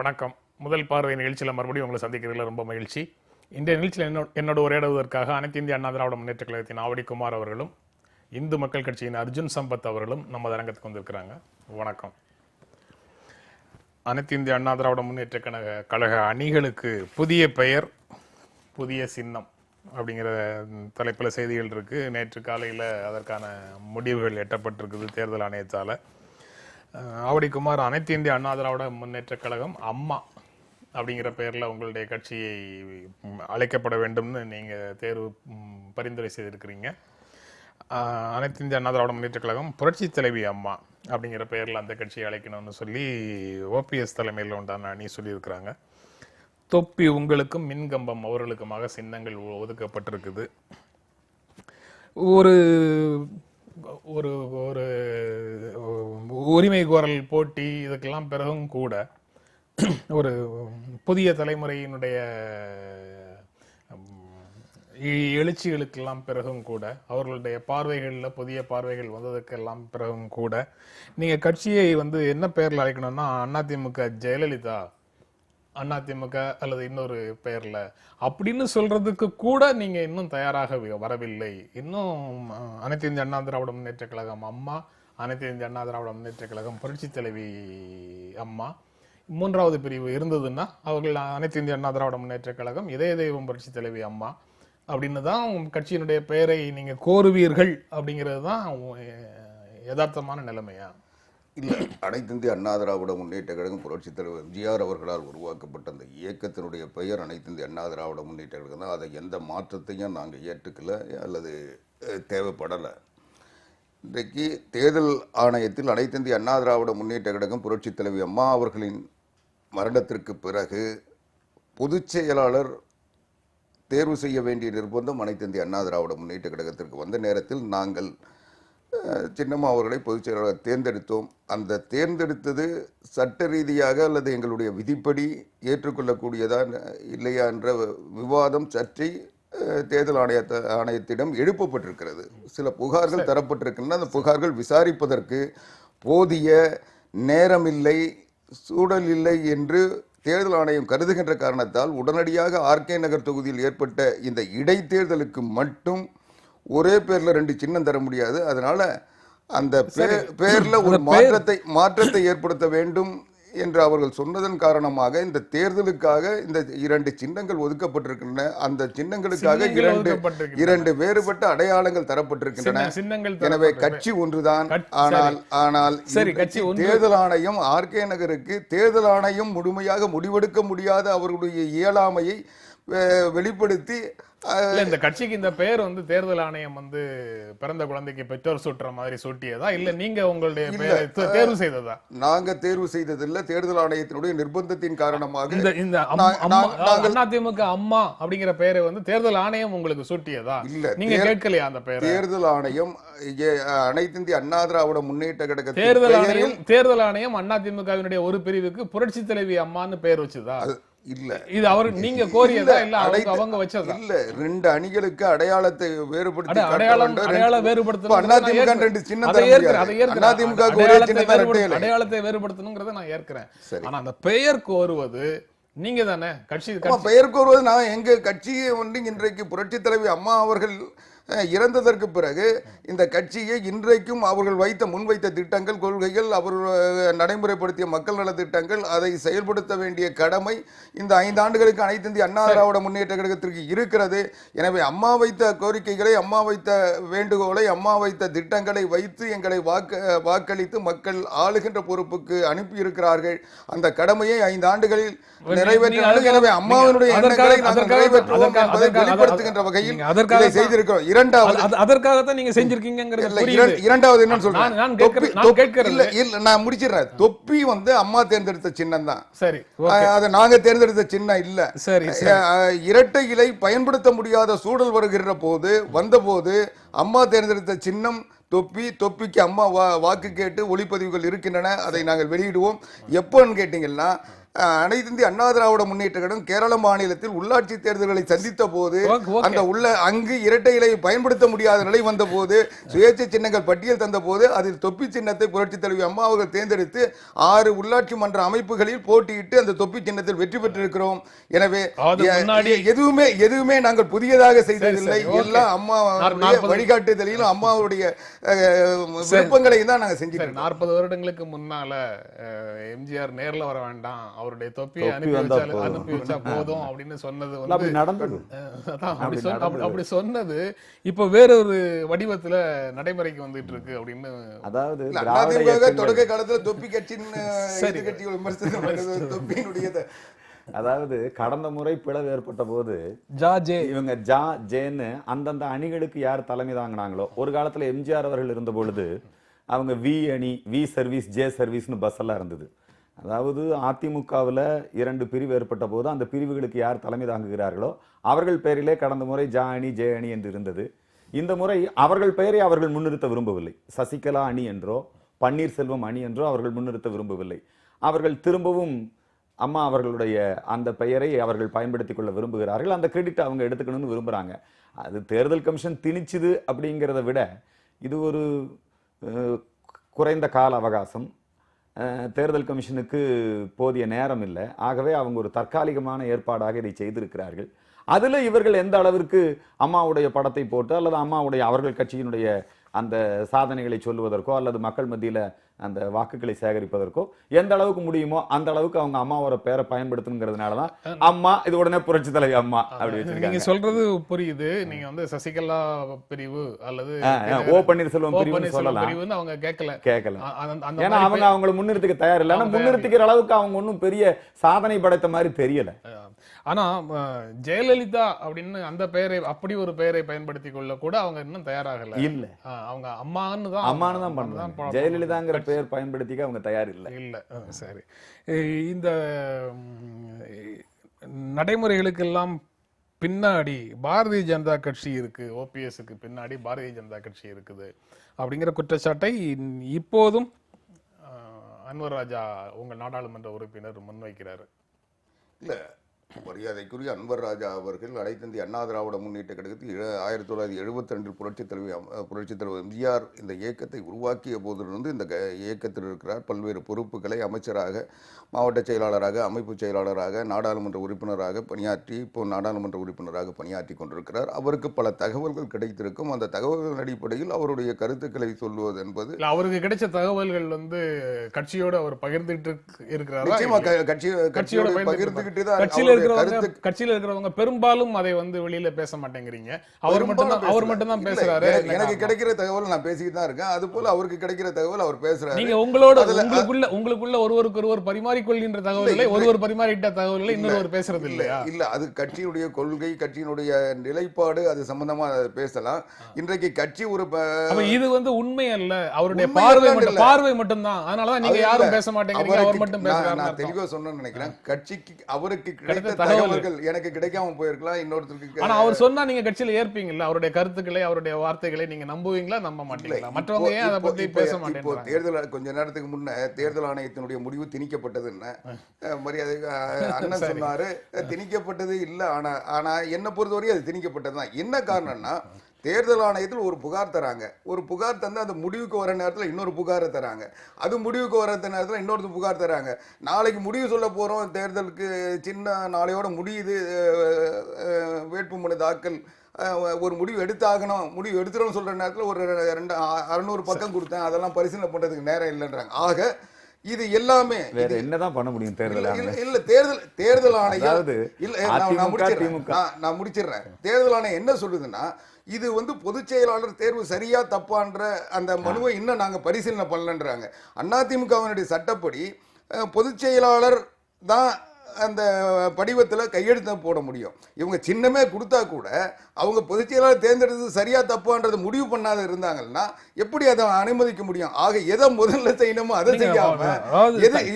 வணக்கம். முதல் பார்வை நிகழ்ச்சியில் மறுபடியும் உங்களை சந்திக்கிறதுல ரொம்ப மகிழ்ச்சி. இன்றைய நிகழ்ச்சியில் என்னோட உரையாடுவதற்காக அனைத்து இந்திய அண்ணா திராவிட முன்னேற்ற கழகத்தின் ஆவடிக்குமார் அவர்களும் இந்து மக்கள் கட்சியின் அர்ஜுன் சம்பத் அவர்களும் நம்ம அரங்கத்துக்கு வந்திருக்கிறாங்க. வணக்கம். அனைத்து இந்திய அண்ணா திராவிட முன்னேற்ற கழக அணிகளுக்கு புதிய பெயர், புதிய சின்னம் அப்படிங்கிற தலைப்பில் செய்திகள் இருக்கு. நேற்று காலையில் அதற்கான முடிவுகள் எட்டப்பட்டிருக்குது தேர்தல் ஆணையத்தால். ஆவடிக்குமார், அனைத்து இந்திய அண்ணா திராவிட முன்னேற்ற கழகம் அம்மா அப்படிங்கிற பெயரில் உங்களுடைய கட்சியை அழைக்கப்பட வேண்டும்னு நீங்கள் தேர்வு பரிந்துரை செய்திருக்கிறீங்க. அனைத்து இந்திய அண்ணா திராவிட முன்னேற்ற கழகம் புரட்சி தலைவி அம்மா அப்படிங்கிற பெயரில் அந்த கட்சியை அழைக்கணும்னு சொல்லி ஓபிஎஸ் தலைமையில் உண்டான அணி சொல்லியிருக்கிறாங்க. தொப்பி உங்களுக்கும் மின்கம்பம் அவர்களுக்குமாக சின்னங்கள் ஒதுக்கப்பட்டிருக்குது. ஒரு ஒரு ஒரு உரிமை கோரல் போட்டி இதுக்கெல்லாம் பிறகும் கூட, ஒரு புதிய தலைமுறையினுடைய எழுச்சிகளுக்கெல்லாம் பிறகும் கூட, அவர்களுடைய பார்வைகளில் புதிய பார்வைகள் வந்ததுக்கெல்லாம் பிறகும் கூட, நீங்கள் கட்சியை என்ன பெயரில் அழைக்கணும்னா அதிமுக ஜெயலலிதா, அதிமுக அல்லது இன்னொரு பெயர்ல அப்படின்னு சொல்றதுக்கு கூட நீங்க இன்னும் தயாராக வரவில்லை. இன்னும் அனைத்து இந்திய அண்ணா திராவிட முன்னேற்ற கழகம் அம்மா, அனைத்து இந்திய அண்ணா திராவிட முன்னேற்ற கழகம் புரட்சி தலைவி அம்மா, மூன்றாவது பிரிவு இருந்ததுன்னா அவர்கள் அனைத்து இந்திய அண்ணா திராவிட முன்னேற்ற கழகம் இதய தெய்வம் புரட்சி தலைவி அம்மா அப்படின்னு தான் கட்சியினுடைய பெயரை நீங்க கோருவீர்கள். அப்படிங்கிறது தான் யதார்த்தமான நிலைமையா? இல்லை, அனைத்து இந்திய அண்ணா திராவிட முன்னேற்ற கழகம் புரட்சித் தலைவர் எம்ஜிஆர் அவர்களால் உருவாக்கப்பட்ட அந்த இயக்கத்தினுடைய பெயர் அனைத்து இந்திய அண்ணா திராவிட முன்னேற்ற கழகம் தான். அதை எந்த மாற்றத்தையும் நாங்கள் ஏற்றுக்கல அல்லது தேவைப்படலை. இன்றைக்கு தேர்தல் ஆணையத்தில் அனைத்து இந்திய அண்ணா திராவிட முன்னேற்ற கழகம் புரட்சித் தலைவி அம்மா அவர்களின் மரணத்திற்கு பிறகு பொதுச் செயலாளர் தேர்வு செய்ய வேண்டிய நிர்பந்தம் அனைத்து இந்திய அண்ணா திராவிட முன்னேற்ற கழகத்திற்கு வந்த நேரத்தில் நாங்கள் சின்னம்மா அவர்களை பொதுச் செயலாளர் தேர்ந்தெடுத்தோம். அந்த தேர்ந்தெடுத்தது சட்ட ரீதியாக அல்லது எங்களுடைய விதிப்படி ஏற்றுக்கொள்ளக்கூடியதா இல்லையா என்ற விவாதம் சர்ச்சை தேர்தல் ஆணையத்திடம் எழுப்பப்பட்டிருக்கிறது. சில புகார்கள் தரப்பட்டிருக்கின்றன. அந்த புகார்கள் விசாரிப்பதற்கு போதிய நேரமில்லை, சூழல் இல்லை என்று தேர்தல் ஆணையம் கருதுகின்ற காரணத்தால் உடனடியாக ஆர்கே நகர் தொகுதியில் ஏற்பட்ட இந்த இடைத்தேர்தலுக்கு மட்டும் ஒரே பேர்ல 2 சின்னம் தர முடியாது. அதனால அந்த பேர்ல ஒரு மாற்றத்தை ஏற்படுத்த வேண்டும் என்று அவர்கள் சொன்னதன் காரணமாக இந்த தேர்தலுக்காக இந்த 2 சின்னங்கள் ஒதுக்கப்பட்டிருக்கின்றன. அந்த சின்னங்களுக்காக இரண்டு வேறுபட்ட அடையாளங்கள் தரப்பட்டிருக்கின்றன. எனவே கட்சி ஒன்றுதான். ஆனால் தேர்தல் ஆணையம் ஆர்கே நகருக்கு தேர்தல் ஆணையம் முழுமையாக முடிவெடுக்க முடியாத அவர்களுடைய இயலாமையை வெளிப்படுத்தி இந்த கட்சிக்கு இந்த பெயர் தேர்தல் ஆணையம் பிறந்த குழந்தைக்கு பெற்றோர் சூட்டுற மாதிரி சூட்டியதா, இல்ல நீங்க உங்களுடைய தேர்வு செய்ததா? நாங்க தேர்வு செய்ததில்லை. தேர்தல் ஆணையத்தினுடைய நிர்பந்தத்தின் காரணமாக இந்த அதிமுக அம்மா அப்படிங்கிற பெயரை தேர்தல் ஆணையம் உங்களுக்கு சூட்டியதா? இல்ல, நீங்க கேட்கலையா அந்த பெயர்? தேர்தல் ஆணையம் அனைத்து இந்திய அண்ணா திராவிட முன்னேற்ற கழக தேர்தல் ஆணையம் அதிமுகவினுடைய ஒரு பிரிவுக்கு புரட்சி தலைவி அம்மான்னு பெயர் வச்சுதா? இல்ல, இது அவர் நீங்க கோரியதா இல்ல அவங்க வச்சதா? இல்ல, 2 அணிகளுக்கு அடையாளத்தை வேறுபடுத்தி அடையாளத்தை வேறுபடுத்தணும்ங்கறத நான் ஏற்கிறேன். ஆனா அந்த பெயர் கோருவது நீங்க தானே. கட்சி பெயர் கோருவது நான் எங்க கட்சியை இன்றைக்கு புரட்சி தலைவி அம்மா அவர்கள் இறந்ததற்கு பிறகு இந்த கட்சியை இன்றைக்கும் அவர்கள் முன்வைத்த திட்டங்கள், கொள்கைகள், அவர் நடைமுறைப்படுத்திய மக்கள் நல திட்டங்கள், அதை செயல்படுத்த வேண்டிய கடமை இந்த 5 ஆண்டுகளுக்கு அனைத்து இந்திய அண்ணா திராவிட முன்னேற்ற கழகத்திற்கு இருக்கிறது. எனவே அம்மா வைத்த கோரிக்கைகளை, அம்மா வைத்த வேண்டுகோளை, அம்மா வைத்த திட்டங்களை வைத்து எங்களை வாக்களித்து மக்கள் ஆளுகின்ற பொறுப்புக்கு அனுப்பி இருக்கிறார்கள். அந்த கடமையை 5 ஆண்டுகளில் நிறைவேற்ற, எனவே அம்மாவினுடைய எண்ணங்களை நாங்கள் நிறைவேற்றுவோம் என்பதை வெளிப்படுத்துகின்ற வகையில் இதை செய்திருக்கிறோம். அதற்காகத்தான் நீங்க செஞ்சிருக்கீங்க. இரண்டாவது என்ன சொல்றேன், நான் முடிச்சிடுறேன். தொப்பி அம்மா தேர்ந்தெடுத்த சின்னம் தான். சரி, அதை நாங்க தேர்ந்தெடுத்த சின்னம் இல்ல. சரி, இரட்டை இலை பயன்படுத்த முடியாத சூழல் வருகிற போது வந்தபோது அம்மா தேர்ந்தெடுத்த சின்னம் தொப்பிக்கு அம்மா வாக்கு கேட்டு ஒளிப்பதிவுகள் இருக்கின்றன. அதை நாங்கள் வெளியிடுவோம். எப்போன்னு கேட்டீங்கன்னா அனைத்து இந்திய அண்ணா திராவிட முன்னேற்ற கழகம் கேரள மாநிலத்தில் உள்ளாட்சி தேர்தல்களை சந்தித்த போது அந்த அங்கு இரட்டை இலை பயன்படுத்த முடியாத நிலை வந்த போது சுயேட்சை சின்னங்கள் பட்டியல் தந்த போது அதில் தொப்பி சின்னத்தை புரட்சி தலைவி அம்மா அவர்கள் தேர்ந்தெடுத்து 6 உள்ளாட்சி மன்ற அமைப்புகளில் போட்டியிட்டு அந்த தொப்பி சின்னத்தில் வெற்றி பெற்றிருக்கிறோம். எனவே எதுவுமே நாங்கள் புதியதாக செய்ததில்லை. எல்லாம் அம்மா வழிகாட்டுதலிலும் அம்மாவுடைய விருப்பங்களை தான் நாங்கள் செஞ்சிருக்கோம். 40 வருடங்களுக்கு முன்னால எம்ஜிஆர் நேர்ல வர வேண்டாம், அவருடைய தொப்பியை அனுப்பி வச்சா போதும் அப்படின்னு சொன்னது அப்படி சொன்னது இப்ப வேறொரு வடிவத்துல நடைமுறைக்கு வந்துட்டு இருக்கு அப்படின்னு. அதாவது தொடக்க காலத்துல தொப்பி கட்சியின் விமர்சனம் தொப்பியினுடைய அதாவது கடந்த முறை பிளவு ஏற்பட்ட போது இவங்க ஜேன்னு அந்தந்த அணிகளுக்கு யார் தலைமை தாங்கினாங்களோ, ஒரு காலத்துல எம்ஜிஆர் அவர்கள் இருந்த பொழுது அவங்க வி அணி, வி சர்வீஸ், ஜே சர்வீஸ்னு பஸ் எல்லாம் இருந்தது. அதாவது அதிமுகவில் 2 பிரிவு ஏற்பட்ட போது அந்த பிரிவுகளுக்கு யார் தலைமை தாங்குகிறார்களோ அவர்கள் பெயரிலே கடந்த முறை ஜா அணி, ஜே அணி என்று இருந்தது. இந்த முறை அவர்கள் பெயரை அவர்கள் முன்னிறுத்த விரும்பவில்லை. சசிகலா அணி என்றோ பன்னீர்செல்வம் அணி என்றோ அவர்கள் முன்னிறுத்த விரும்பவில்லை. அவர்கள் திரும்பவும் அம்மா அவர்களுடைய அந்த பெயரை அவர்கள் பயன்படுத்திக் கொள்ள விரும்புகிறார்கள். அந்த கிரெடிட் அவங்க எடுத்துக்கணும்னு விரும்புகிறாங்க. அது தேர்தல் கமிஷன் திணிச்சுது அப்படிங்கிறத விட இது ஒரு குறைந்த கால அவகாசம். தேர்தல் கமிஷனுக்கு போதிய நேரம் இல்லை. ஆகவே அவங்க ஒரு தற்காலிகமான ஏற்பாடாக இதை செய்திருக்கிறார்கள். அதில் இவர்கள் எந்த அளவிற்கு அம்மாவுடைய படத்தை போட்டு அல்லது அம்மாவுடைய அவர்கள் கட்சியினுடைய அந்த சாதனைகளை சொல்லுவதற்கோ அல்லது மக்கள் மத்தியில் அந்த வாக்குகளை சேகரிப்பதற்கோ எந்த அளவுக்கு முடியுமோ அந்த அளவுக்கு அவங்க அம்மாவோட பேரை பயன்படுத்தணுங்கிறதுனாலதான் அம்மா இது உடனே புரட்சி தலைவி அம்மா அப்படி வச்சிருக்காங்க. நீங்க சொல்றது புரியுது. நீங்க வந்து சசிகலா பிரிவு அல்லது ஓ பன்னீர்செல்வம் பிரிவு சொல்லலாம், அவங்க கேட்கல. ஏன்னா அவங்க அவங்களை முன்னிறுத்திக்க தயார் இல்லை. ஆனா முன்னிறுத்திக்கிற அளவுக்கு அவங்க ஒன்னும் பெரிய சாதனை படைத்த மாதிரி தெரியல. ஆனா ஜெயலலிதா அப்படின்னு அந்த பெயரை, அப்படி ஒரு பெயரை பயன்படுத்தி கொள்ள கூட அவங்க இன்னும் தயாராகல. இல்ல, அவங்க அம்மான்னு தான் பண்றாங்க. ஜெயலலிதாங்கிற பெயர் பயன்படுத்திக்க அவங்க தயார் இல்ல. சரி, இந்த நடைமுறைகளுக்கெல்லாம் பின்னாடி பாரதிய ஜனதா கட்சி இருக்கு, ஓபிஎஸ்க்கு பின்னாடி பாரதிய ஜனதா கட்சி இருக்குது அப்படிங்கிற குற்றச்சாட்டை இப்போதும் அன்வர் ராஜா உங்கள் நாடாளுமன்ற உறுப்பினர் முன்வைக்கிறாரு. இல்ல, மரியாதைக்குரிய அன்வர் ராஜா அவர்கள் அனைத்து இந்திய அண்ணா திராவிட முன்னேற்ற கழகத்தில் 1972 புரட்சித் தலைவர் எம்ஜிஆர் இந்த இயக்கத்தை உருவாக்கிய போதிலிருந்து இந்த இயக்கத்தில் இருக்கிறார். பல்வேறு பொறுப்புகளை அமைச்சராக, மாவட்ட செயலாளராக, அமைப்பு செயலாளராக, நாடாளுமன்ற உறுப்பினராக பணியாற்றி இப்போ நாடாளுமன்ற உறுப்பினராக பணியாற்றி கொண்டிருக்கிறார். அவருக்கு பல தகவல்கள் கிடைத்திருக்கும். அந்த தகவல்கள் அடிப்படையில் அவருடைய கருத்துக்களை சொல்லுவது என்பது அவருக்கு கிடைச்ச தகவல்கள் வந்து கட்சியோடு அவர் பகிர்ந்துட்டு இருக்கிறார். கட்சியோட பகிர்ந்துகிட்டு தான் கட்சியில இருக்கிறவங்க பெரும்பாலும் அதை வந்து வெளியில பேச மாட்டேங்கிறீங்க. அவர் மட்டும் தான் பேசுறாரு. எனக்கு கிடைக்கிற தகவல் நான் பேசிக்கிட்டு தான் இருக்கேன். அது போல அவருக்கு கிடைக்கிற தகவல் அவர் பேசுறாரு. நீங்க உங்களுக்குள்ள ஒருவருக்கு ஒருவர் பரிமாறிக்கொள்கின்ற தகவல்களை, ஒருவர் பரிமாறிட்ட தகவல்களை இன்னொரு பேசுறது இல்லையா? இல்ல, அது கட்சியினுடைய கொள்கை, கட்சியினுடைய நிலைப்பாடு, அது சம்பந்தமா பேசலாம். இன்றைக்கு கட்சி ஒரு இது வந்து உண்மை அல்ல, அவருடைய பார்வை மட்டும்தான். அதனாலதான் நீங்க யாரும் பேச மாட்டேங்கிறீங்க, அவர் மட்டும் பேசுறாரு. நான் தெளிவா சொன்னேன்னு நினைக்கிறேன். கட்சிக்கு அவருக்கு கிடைத்த தகவல்கள் எனக்கு கிடைக்காம போயிருக்கலாம், இன்னொருத்தருக்கு. ஆனா அவர் சொன்னா நீங்க கட்சியில ஏற்பீங்கல்ல, அவருடைய கருத்துக்களை, அவருடைய வார்த்தைகளை நீங்க நம்புவீங்களா, நம்ப மாட்டீங்களா? மற்றவங்க ஏன் அதை பத்தி பேச மாட்டேங்கிறாங்க? தேர்தல் கொஞ்ச நேரத்துக்கு முன்ன தேர்தல் ஆணையத்தினுடைய முடிவு திணிக்கப்பட்டது என்ன மரியாதை அண்ணன் சொன்னாரு. திணிக்கப்பட்டது இல்ல, ஆனா என்ன பொறுத்தவரையும் அது திணிக்கப்பட்டதுதான். என்ன காரணம்னா, தேர்தல் ஆணையத்தில் ஒரு புகார் தராங்க. ஒரு புகார் தந்து அந்த முடிவுக்கு வர நேரத்தில் இன்னொரு புகாரை தராங்க. அது முடிவுக்கு வர நேரத்தில் இன்னொரு புகார் தராங்க. நாளைக்கு முடிவு சொல்ல போகிறோம், தேர்தலுக்கு சின்ன நாளையோட முடியுது வேட்புமனு தாக்கல், ஒரு முடிவு எடுத்தாகணும், முடிவு எடுத்துடணும்னு சொல்கிற நேரத்தில் ஒரு 600 பக்கம் கொடுத்தேன், அதெல்லாம் பரிசீலனை பண்ணுறதுக்கு நேரம் இல்லைன்றாங்க. ஆக இது எல்லாமே என்னதான் பண்ண முடியும்? தேர்தல் ஆணையம் நான் முடிச்சிடுறேன். தேர்தல் ஆணையம் என்ன சொல்லுதுன்னா, இது வந்து பொதுச் செயலாளர் தேர்வு சரியா தப்பான்ற அந்த மனுவை இன்னும் நாங்கள் பரிசீலனை பண்ணலன்றாங்க. அதிமுகவினுடைய சட்டப்படி பொதுச் செயலாளர் தான் அந்த படிவத்தில் கையெழுத்த போட முடியும். இவங்க சின்னமே கொடுத்தா கூட அவங்க பொதுச் செயலாளர் தேர்ந்தெடுத்தது சரியா தப்பான்றது முடிவு பண்ணாத இருந்தாங்கன்னா எப்படி அதை அனுமதிக்க முடியும்? ஆக எதை முதல்ல செய்யணுமோ அதை செய்யாம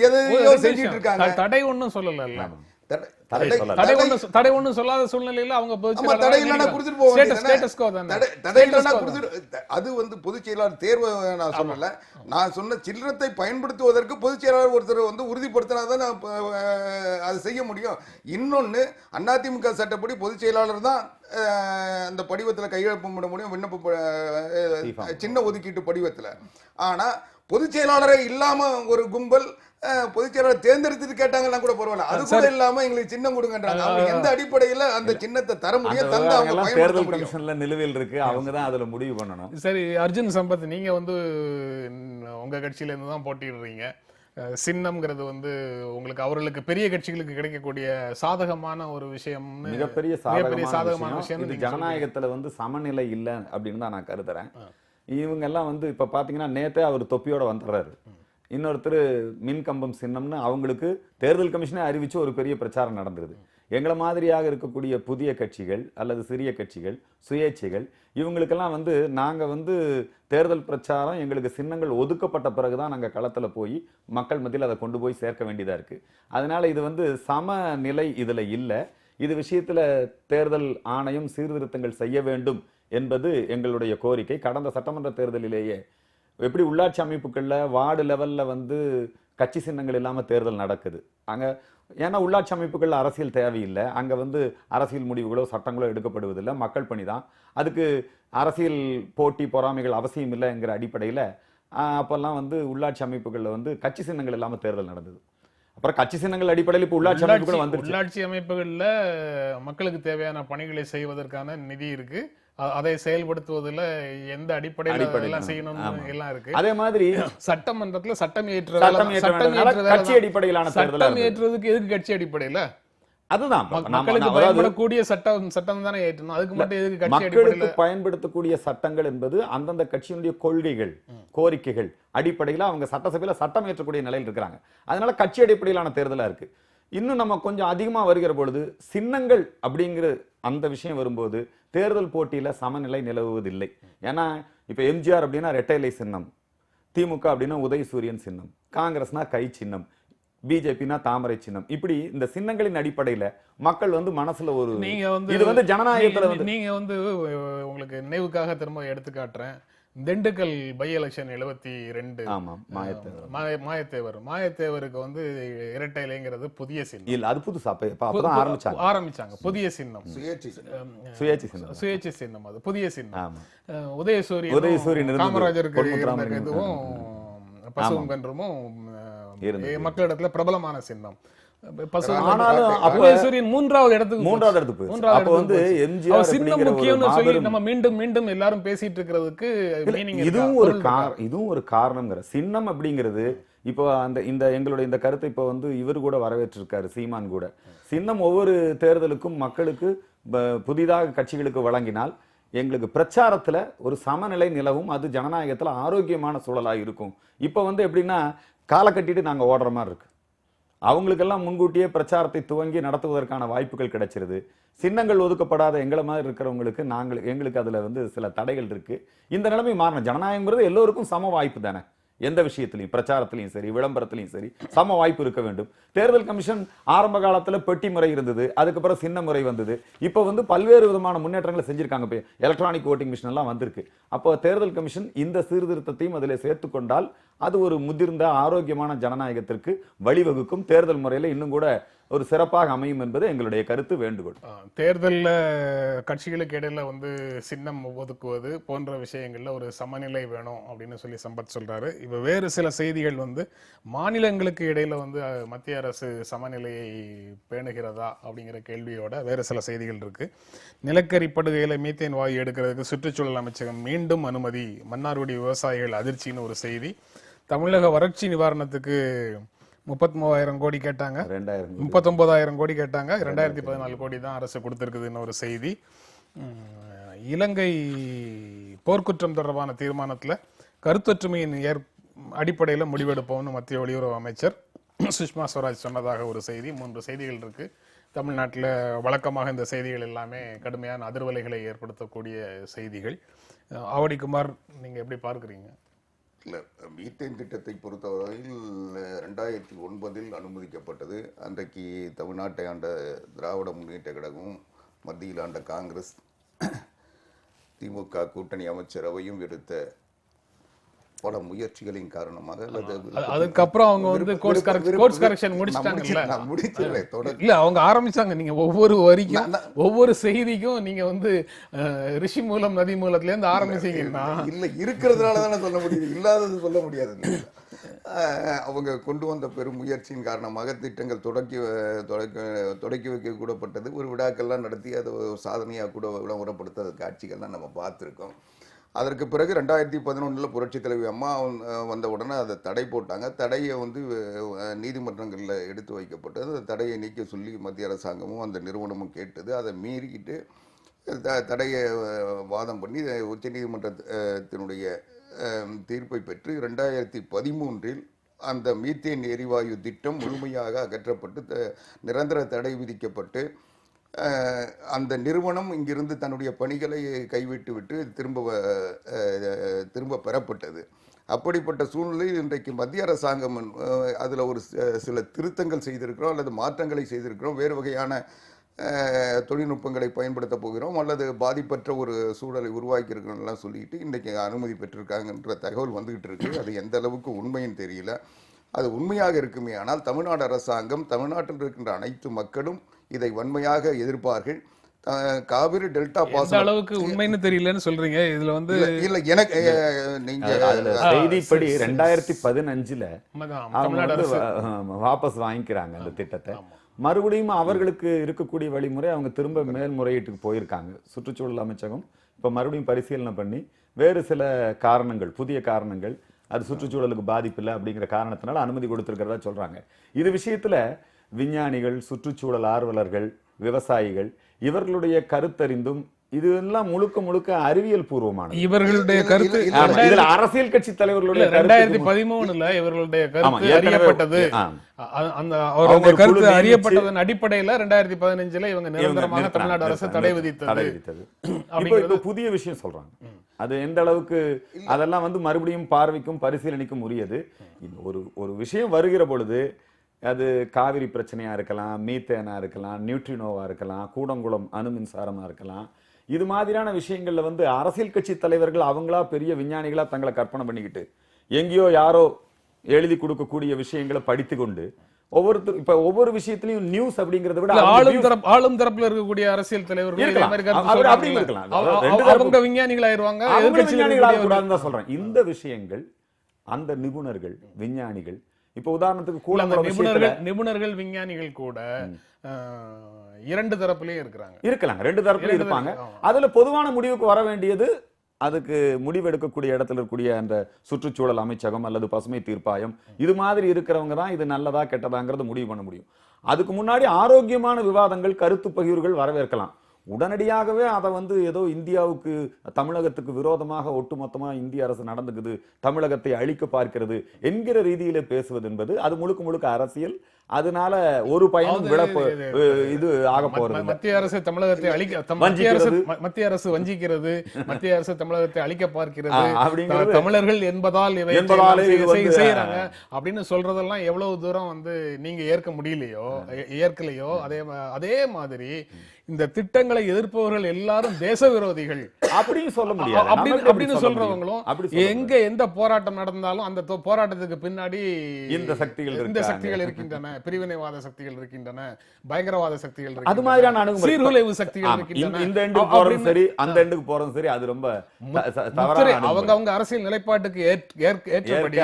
எதையோ செஞ்சுட்டு இருக்காங்க. தடை ஒன்றும் சொல்லல. தடை ஒண்ணும் சொல்லாத சூழ்நிலையில அவங்க தடை இல்லைன்னா கொடுத்துட்டு போக அது வந்து பொதுச் செயலாளர் தேர்வு நான் சொல்லல. நான் சொன்ன சில்லறத்தை பயன்படுத்துவதற்கு பொதுச் செயலாளர் ஒருத்தர் வந்து உறுதிப்படுத்தினாதான் அது செய்ய முடியும். இன்னொன்னு அதிமுக சட்டப்படி பொதுச் செயலாளர் தான் அந்த படிவத்தில் கையெழுப்ப முடியும், விண்ணப்ப சின்ன ஒதுக்கீட்டு படிவத்தில். ஆனா பொதுச் செயலாளரே இல்லாம ஒரு கும்பல் பொதுச் செயலாளர் தேர்ந்தெடுத்துட்டு கேட்டாங்கன்னா கூட பரவாயில்ல, அது கூட இல்லாம எங்களுக்கு சின்னம் கொடுங்கன்றாங்க. அவங்க எந்த அடிப்படையில அந்த சின்னத்தை தர முடியும், தந்து அவங்க பயன்படுத்த முடியும். நிலுவையில் இருக்கு, அவங்க தான் அதுல முடிவு பண்ணணும். சரி அர்ஜுன் சம்பத், நீங்க வந்து உங்க கட்சியில இருந்து தான் போட்டிடுறீங்க. சின்னம்ங்கிறது வந்து உங்களுக்கு அவர்களுக்கு பெரிய கட்சிகளுக்கு கிடைக்கக்கூடிய சாதகமான ஒரு விஷயம், மிகப்பெரிய சாதகமான விஷயம். இது ஜனநாயகத்துல வந்து சமநிலை இல்லை அப்படின்னு தான் நான் கருதுறேன். இவங்க எல்லாம் வந்து இப்ப பாத்தீங்கன்னா நேத்தே அவர் தொப்பியோட வந்துடுறாரு. இன்னொருத்தர் மின்கம்பம் சின்னம்னு அவங்களுக்கு தேர்தல் கமிஷனே அறிவிச்சு ஒரு பெரிய பிரச்சாரம் நடந்துருது. எங்களை மாதிரியாக இருக்கக்கூடிய புதிய கட்சிகள் அல்லது சிறிய கட்சிகள், சுயேட்சைகள், இவங்களுக்கெல்லாம் வந்து நாங்கள் வந்து தேர்தல் பிரச்சாரம் எங்களுக்கு சின்னங்கள் ஒதுக்கப்பட்ட பிறகுதான் நாங்கள் களத்தில் போய் மக்கள் மத்தியில் அதை கொண்டு போய் சேர்க்க வேண்டியதாக இருக்குது. அதனால இது வந்து சமநிலை இதில் இல்லை. இது விஷயத்தில் தேர்தல் ஆணையம் சீர்திருத்தங்கள் செய்ய வேண்டும் என்பது எங்களுடைய கோரிக்கை. கடந்த சட்டமன்ற தேர்தலிலேயே எப்படி உள்ளாட்சி அமைப்புகளில் வார்டு லெவலில் வந்து கட்சி சின்னங்கள் இல்லாமல் தேர்தல் நடக்குது அங்கே. ஏன்னா உள்ளாட்சி அமைப்புகளில் அரசியல் தேவையில்லை, அங்கே வந்து அரசியல் முடிவுகளோ சட்டங்களோ எடுக்கப்படுவதில்லை, மக்கள் பணி தான். அதுக்கு அரசியல் போட்டி பொறாமைகள் அவசியம் இல்லைங்கிற அடிப்படையில் அப்போல்லாம் வந்து உள்ளாட்சி அமைப்புகளில் வந்து கட்சி சின்னங்கள் இல்லாமல் தேர்தல் நடந்தது. அப்புறம் கட்சி சின்னங்கள் அடிப்படையில் இப்போ உள்ளாட்சி அமைப்புகள் வந்து உள்ளாட்சி அமைப்புகளில் மக்களுக்கு தேவையான பணிகளை செய்வதற்கான நிதி இருக்கு, அதை செயல்படுத்துவதில் எந்த அடிப்படையில் செய்யணும் எல்லாம் இருக்கு. அதே மாதிரி சட்டமன்றத்தில் சட்டம் கட்சி அடிப்படையிலான சட்டம் ஏற்றுறதுக்கு எதுக்கு கட்சி அடிப்படையில? அதுதான் மக்களுக்கு பயன்படக்கூடிய சட்டம் தானே ஏற்றணும். அதுக்கு மட்டும் எதுக்கு கட்சி மக்களுக்கு பயன்படுத்தக்கூடிய சட்டங்கள் என்பது அந்தந்த கட்சியினுடைய கொள்கைகள், கோரிக்கைகள் அடிப்படையில் அவங்க சட்டசபையில சட்டம் ஏற்றக்கூடிய நிலையில் இருக்கிறாங்க. அதனால கட்சி அடிப்படையிலான தேர்தலா இருக்கு. இன்னும் நம்ம கொஞ்சம் அதிகமா வருகிற பொழுது சின்னங்கள் அப்படிங்கிற அந்த விஷயம் வரும்போது தேர்தல் போட்டியில சமநிலை நிலவுவதில்லை. ஏன்னா இப்ப எம்ஜிஆர் அப்படின்னா ரெட்டைலை சின்னம், திமுக அப்படின்னா உதயசூரியன் சின்னம், காங்கிரஸ்னா கை சின்னம், பிஜேபினா தாமரை சின்னம். இப்படி இந்த சின்னங்களின் அடிப்படையில மக்கள் வந்து மனசுல ஒரு இது வந்து ஜனநாயகத்துல வந்து நீங்க வந்து உங்களுக்கு நினைவுக்காக திரும்ப எடுத்து காட்டுறேன். திண்டுக்கல் பை எலெக்ஷன் 72 மாயத்தேவருக்கு வந்து இரட்டை இலைங்கிறது புதிய சின்னம் இல்ல, அது புதுசா அப்பதான் ஆரம்பிச்சாங்க. புதிய சின்னம் சுயேட்சை சின்னம், அது புதிய சின்னம். உதயசூரியன் காமராஜருக்கு இதுவும் பசுவும் கன்றுமும் மக்களிடத்துல பிரபலமான சின்னம். மூன்றாவது இடத்துக்கு சின்னம் முக்கியம்னு சொல்லி நம்ம மீண்டும் மீண்டும் எல்லாரும் பேசிட்டு இருக்கிறதுக்கு இதுவும் ஒரு காரணம்ங்கிற சின்னம் அப்படிங்கிறது. இப்போ இந்த எங்களுடைய இந்த கருத்தை இப்போ வந்து இவர் கூட வரவேற்றிருக்காரு, சீமான் கூட. சின்னம் ஒவ்வொரு தேர்தலுக்கும் மக்களுக்கு புதிதாக கட்சிகளுக்கு வழங்கினால் எங்களுக்கு பிரச்சாரத்துல ஒரு சமநிலை நிலவும், அது ஜனநாயகத்துல ஆரோக்கியமான சூழலாக இருக்கும். இப்போ வந்து எப்படின்னா காலை கட்டிட்டு நாங்க ஓடுற மாதிரி இருக்கு. அவங்களுக்கெல்லாம் முன்கூட்டியே பிரச்சாரத்தை துவங்கி நடத்துவதற்கான வாய்ப்புகள் கிடைச்சிருது. சின்னங்கள் ஒதுக்கப்படாத எங்களை மாதிரி இருக்கிறவங்களுக்கு எங்களுக்கு அதுல வந்து சில தடைகள் இருக்கு. இந்த நிலைமை மாறணும். ஜனநாயகங்கிறது எல்லோருக்கும் சம வாய்ப்பு தானே. எந்த விஷயத்திலையும், பிரச்சாரத்திலையும் சரி, விளம்பரத்திலையும் சரி சம வாய்ப்பு இருக்க வேண்டும். தேர்தல் கமிஷன் ஆரம்ப காலத்துல பெட்டி முறை இருந்தது, அதுக்கப்புறம் சின்ன முறை வந்தது. இப்போ வந்து பல்வேறு விதமான முன்னேற்றங்களை செஞ்சிருக்காங்க. இப்போ எலக்ட்ரானிக் ஓட்டிங் மிஷின் எல்லாம் வந்திருக்கு. அப்போ தேர்தல் கமிஷன் இந்த சீர்திருத்தத்தையும் அதில் சேர்த்துக்கொண்டால் அது ஒரு முதிர்ந்த ஆரோக்கியமான ஜனநாயகத்திற்கு வழிவகுக்கும். தேர்தல் முறையில இன்னும் கூட ஒரு சிறப்பாக அமையும் என்பது எங்களுடைய கருத்து, வேண்டுகோள். தேர்தலில் கட்சிகளுக்கு இடையில வந்து சின்னம் ஒதுக்குவது போன்ற விஷயங்கள்ல ஒரு சமநிலை வேணும் அப்படின்னு சொல்லி சம்பத் சொல்றாரு. இப்ப வேறு சில செய்திகள் வந்து மாநிலங்களுக்கு இடையில வந்து மத்திய அரசு சமநிலையை பேணுகிறதா அப்படிங்கிற கேள்வியோட வேறு சில செய்திகள் இருக்கு. நிலக்கரி படுகையில மீத்தேன் வாயு எடுக்கிறதுக்கு சுற்றுச்சூழல் அமைச்சகம் மீண்டும் அனுமதி, மன்னார்குடி விவசாயிகள் அதிர்ச்சின்னு ஒரு செய்தி. தமிழக வறட்சி நிவாரணத்துக்கு 33,000 கோடி கேட்டாங்க, 39,000 கோடி கேட்டாங்க, 2014 கோடி தான் அரசு கொடுத்திருக்குதுன்னு ஒரு செய்தி. இலங்கை போர்க்குற்றம் தொடர்பான தீர்மானத்தில் கருத்தொற்றுமையின் அடிப்படையில் முடிவெடுப்போம்னு மத்திய வெளியுறவு அமைச்சர் சுஷ்மா ஸ்வராஜ் சொன்னதாக ஒரு செய்தி. 3 செய்திகள் இருக்கு. தமிழ்நாட்டில் வழக்கமாக இந்த செய்திகள் எல்லாமே கடுமையான அதிர்வலைகளை ஏற்படுத்தக்கூடிய செய்திகள். ஆவடிக்குமார், நீங்க எப்படி பார்க்குறீங்க? இல்லை, மீத்தேன் திட்டத்தை பொறுத்தவரையில் 2009 அனுமதிக்கப்பட்டது. அன்றைக்கு தமிழ்நாட்டை ஆண்ட திராவிட முன்னேற்ற கழகமும் மத்தியில் ஆண்ட காங்கிரஸ் திமுக கூட்டணி அமைச்சரவையும் எடுத்த பல முயற்சிகளின் காரணமாக அதுக்கப்புறம் அவங்க வந்து கோர்ஸ் கரெக்ஷன் முடிச்சிட்டாங்கல்ல. இல்ல அவங்க ஆரம்பிச்சாங்க. நீங்க ஒவ்வொரு வரிக்கும் ஒவ்வொரு செய்திக்கும் நீங்க வந்து ரிஷி மூலம் நதி மூலத்துல இருந்து ஆரம்பிச்சீங்கன்னா இல்ல இருக்கிறதுனால தானே சொல்ல முடியுது, இல்லாதது சொல்ல முடியாது. அவங்க கொண்டு வந்த பெரும் முயற்சியின் காரணமாக திட்டங்கள் தொடக்கி வைக்க கூடப்பட்டது. ஒரு விழாக்கள்லாம் நடத்தி அதை சாதனையாக கூட விளம்பரப்படுத்த காட்சிகள்லாம் நம்ம பார்த்துருக்கோம். அதற்கு பிறகு 2011 புரட்சித் தலைவி அம்மா வந்த உடனே அதை தடை போட்டாங்க. தடையை வந்து நீதிமன்றங்களில் எடுத்து வைக்கப்பட்டது. அந்த தடையை நீக்க சொல்லி மத்திய அரசாங்கமும் அந்த நிறுவனமும் கேட்டது. அதை மீறிக்கிட்டு தடையை வாதம் பண்ணி உச்சநீதிமன்றத்தினுடைய தீர்ப்பை பெற்று 2013 அந்த மீத்தேன் எரிவாயு திட்டம் முழுமையாக அகற்றப்பட்டு நிரந்தர தடை விதிக்கப்பட்டு அந்த நிறுவனம் இங்கிருந்து தன்னுடைய பணிகளை கைவிட்டு விட்டு திரும்ப பெறப்பட்டது. அப்படிப்பட்ட சூழ்நிலையில் இன்றைக்கு மத்திய அரசாங்கம் அதில் ஒரு சில திருத்தங்கள் செய்திருக்கிறோம் அல்லது மாற்றங்களை செய்திருக்கிறோம். வேறு வகையான தொழில்நுட்பங்களை பயன்படுத்த போகிறோம் அல்லது பாதிப்பற்ற ஒரு சூழலை உருவாக்கியிருக்கிறோம்லாம் சொல்லிட்டு இன்றைக்கி அனுமதி பெற்றிருக்காங்கன்ற தகவல் வந்துகிட்டு இருக்கு. அது எந்த அளவுக்கு உண்மைன்னு தெரியல. அது உண்மையாக இருக்குமே ஆனால் தமிழ்நாடு அரசாங்கம், தமிழ்நாட்டில் இருக்கின்ற அனைத்து மக்களும் இதை வன்மையாக எதிர்ப்பார்கள். காவிரி டெல்டா பாசன அளவுக்கு உண்மைன்னு தெரியலன்னு சொல்றீங்க. இதுல வந்து இல்ல எனக்கு நீங்க செய்திப்படி 2015 வாபஸ் வாங்கிக்கிறாங்க அந்த திட்டத்தை. மறுபடியும் அவர்களுக்கு இருக்கக்கூடிய வழிமுறை அவங்க திரும்ப மேல்முறையீட்டுக்கு போயிருக்காங்க. சுற்றுச்சூழல் அமைச்சகம் இப்ப மறுபடியும் பரிசீலனை பண்ணி வேறு சில காரணங்கள், புதிய காரணங்கள், அது சுற்றுச்சூழலுக்கு பாதிப்பு இல்லை அப்படிங்கிற காரணத்தினால அனுமதி கொடுத்திருக்கிறதா சொல்றாங்க. இது விஷயத்துல விஞ்ஞானிகள், சுற்றுச்சூழல் ஆர்வலர்கள், விவசாயிகள் இவர்களுடைய கருத்தறிந்தும் இது எல்லாம் முழுக்க அறிவியல் பூர்வமான இவர்களுடைய கருத்து. அரசியல் கட்சி தலைவர்களுடைய 2013 இவர்களுடைய கருத்து அறியப்பட்டது. அந்த அவருடைய கருத்து அறியப்பட்டதன் அடிப்படையில 2015 இவங்க நிரந்தரமாக தமிழ்நாடு அரசு தடை விதித்தது. இப்போ புதிய விஷயம் சொல்றாங்க. அது எந்த அளவுக்கு அதெல்லாம் வந்து மறுபடியும் பார்வைக்கும் பரிசீலனைக்கும் உரியது. ஒரு விஷயம் வருகிற பொழுது அது காவிரி பிரச்சனையா இருக்கலாம், மீத்தேனா இருக்கலாம், நியூட்ரினோவா இருக்கலாம், கூடங்குளம் அணு மின்சாரமா இருக்கலாம். இது மாதிரியான விஷயங்கள்ல வந்து அரசியல் கட்சி தலைவர்கள் அவங்களா பெரிய விஞ்ஞானிகளா தங்களை கற்பனை பண்ணிக்கிட்டு எங்கேயோ யாரோ எழுதி கொடுக்கக்கூடிய விஷயங்களை படித்து கொண்டு ஒவ்வொரு விஷயத்திலையும் நியூஸ் அப்படிங்கறத விட ஆளும் தரப்புல இருக்கக்கூடிய அரசியல் தலைவர்கள் அவங்க விஞ்ஞானிகள் ஆயிருவாங்க. தான் சொல்றேன். இந்த விஷயங்கள் அந்த நிபுணர்கள், விஞ்ஞானிகள், இப்ப உதாரணத்துக்கு நிபுணர்கள் விஞ்ஞானிகள் கூட இரண்டு தரப்புலயும் இருக்கலாம், ரெண்டு தரப்புலயும் இருப்பாங்க. அதுல பொதுவான முடிவுக்கு வர வேண்டியது, அதுக்கு முடிவெடுக்கக்கூடிய இடத்துல இருக்கக்கூடிய அந்த சுற்றுச்சூழல் அமைச்சகம் அல்லது பசுமை தீர்ப்பாயம் இது மாதிரி இருக்கிறவங்க தான் இது நல்லதா கெட்டதாங்கிறத முடிவு பண்ண முடியும். அதுக்கு முன்னாடி ஆரோக்கியமான விவாதங்கள், கருத்து பகிர்வுகள் வரவேற்கலாம். உடனடியாகவே அதை வந்து ஏதோ இந்தியாவுக்கு, தமிழகத்துக்கு விரோதமாக ஒட்டுமொத்தமா இந்திய அரசு நடந்துக்குது, தமிழகத்தை அழிக்க பார்க்கிறது என்கிற ரீதியில பேசுவது என்பது அது முழுக்க அரசியல். அதனால ஒரு பயனும் இது ஆக போறது. மத்திய அரசு தமிழகத்தை அழிக்க, மத்திய அரசு வஞ்சிக்கிறது, மத்திய அரசு தமிழகத்தை அழிக்க பார்க்கிறது, தமிழர்கள் என்பதால் செய்யறாங்க அப்படின்னு சொல்றதெல்லாம் எவ்வளவு தூரம் வந்து நீங்க ஏற்கலையோ அதே மாதிரி இந்த திட்டங்களை எதிர்ப்பவர்கள் எல்லாரும் தேச விரோதிகள் அப்படின்னு சொல்ல முடியாது. அப்படின்னு சொல்றவங்களும் எங்க எந்த போராட்டம் நடந்தாலும் அந்த போராட்டத்துக்கு பின்னாடி இந்த சக்திகள் இருக்கின்றன, பிரிவினைவாத சக்திகள் இருக்கின்றன, பயங்கரவாத சக்திகள் இருக்கின்றன, அது மாதிரியான அணுகுமுறை, சீர்குலைவு சக்திகள் இருக்கின்றன. இந்த எண்டுக்கு போறதும் சரி, அந்த எண்டுக்கு போறதும் சரி, அது ரொம்ப அவங்க அரசியல் நிலைப்பாட்டுக்கு ஏற்றபடி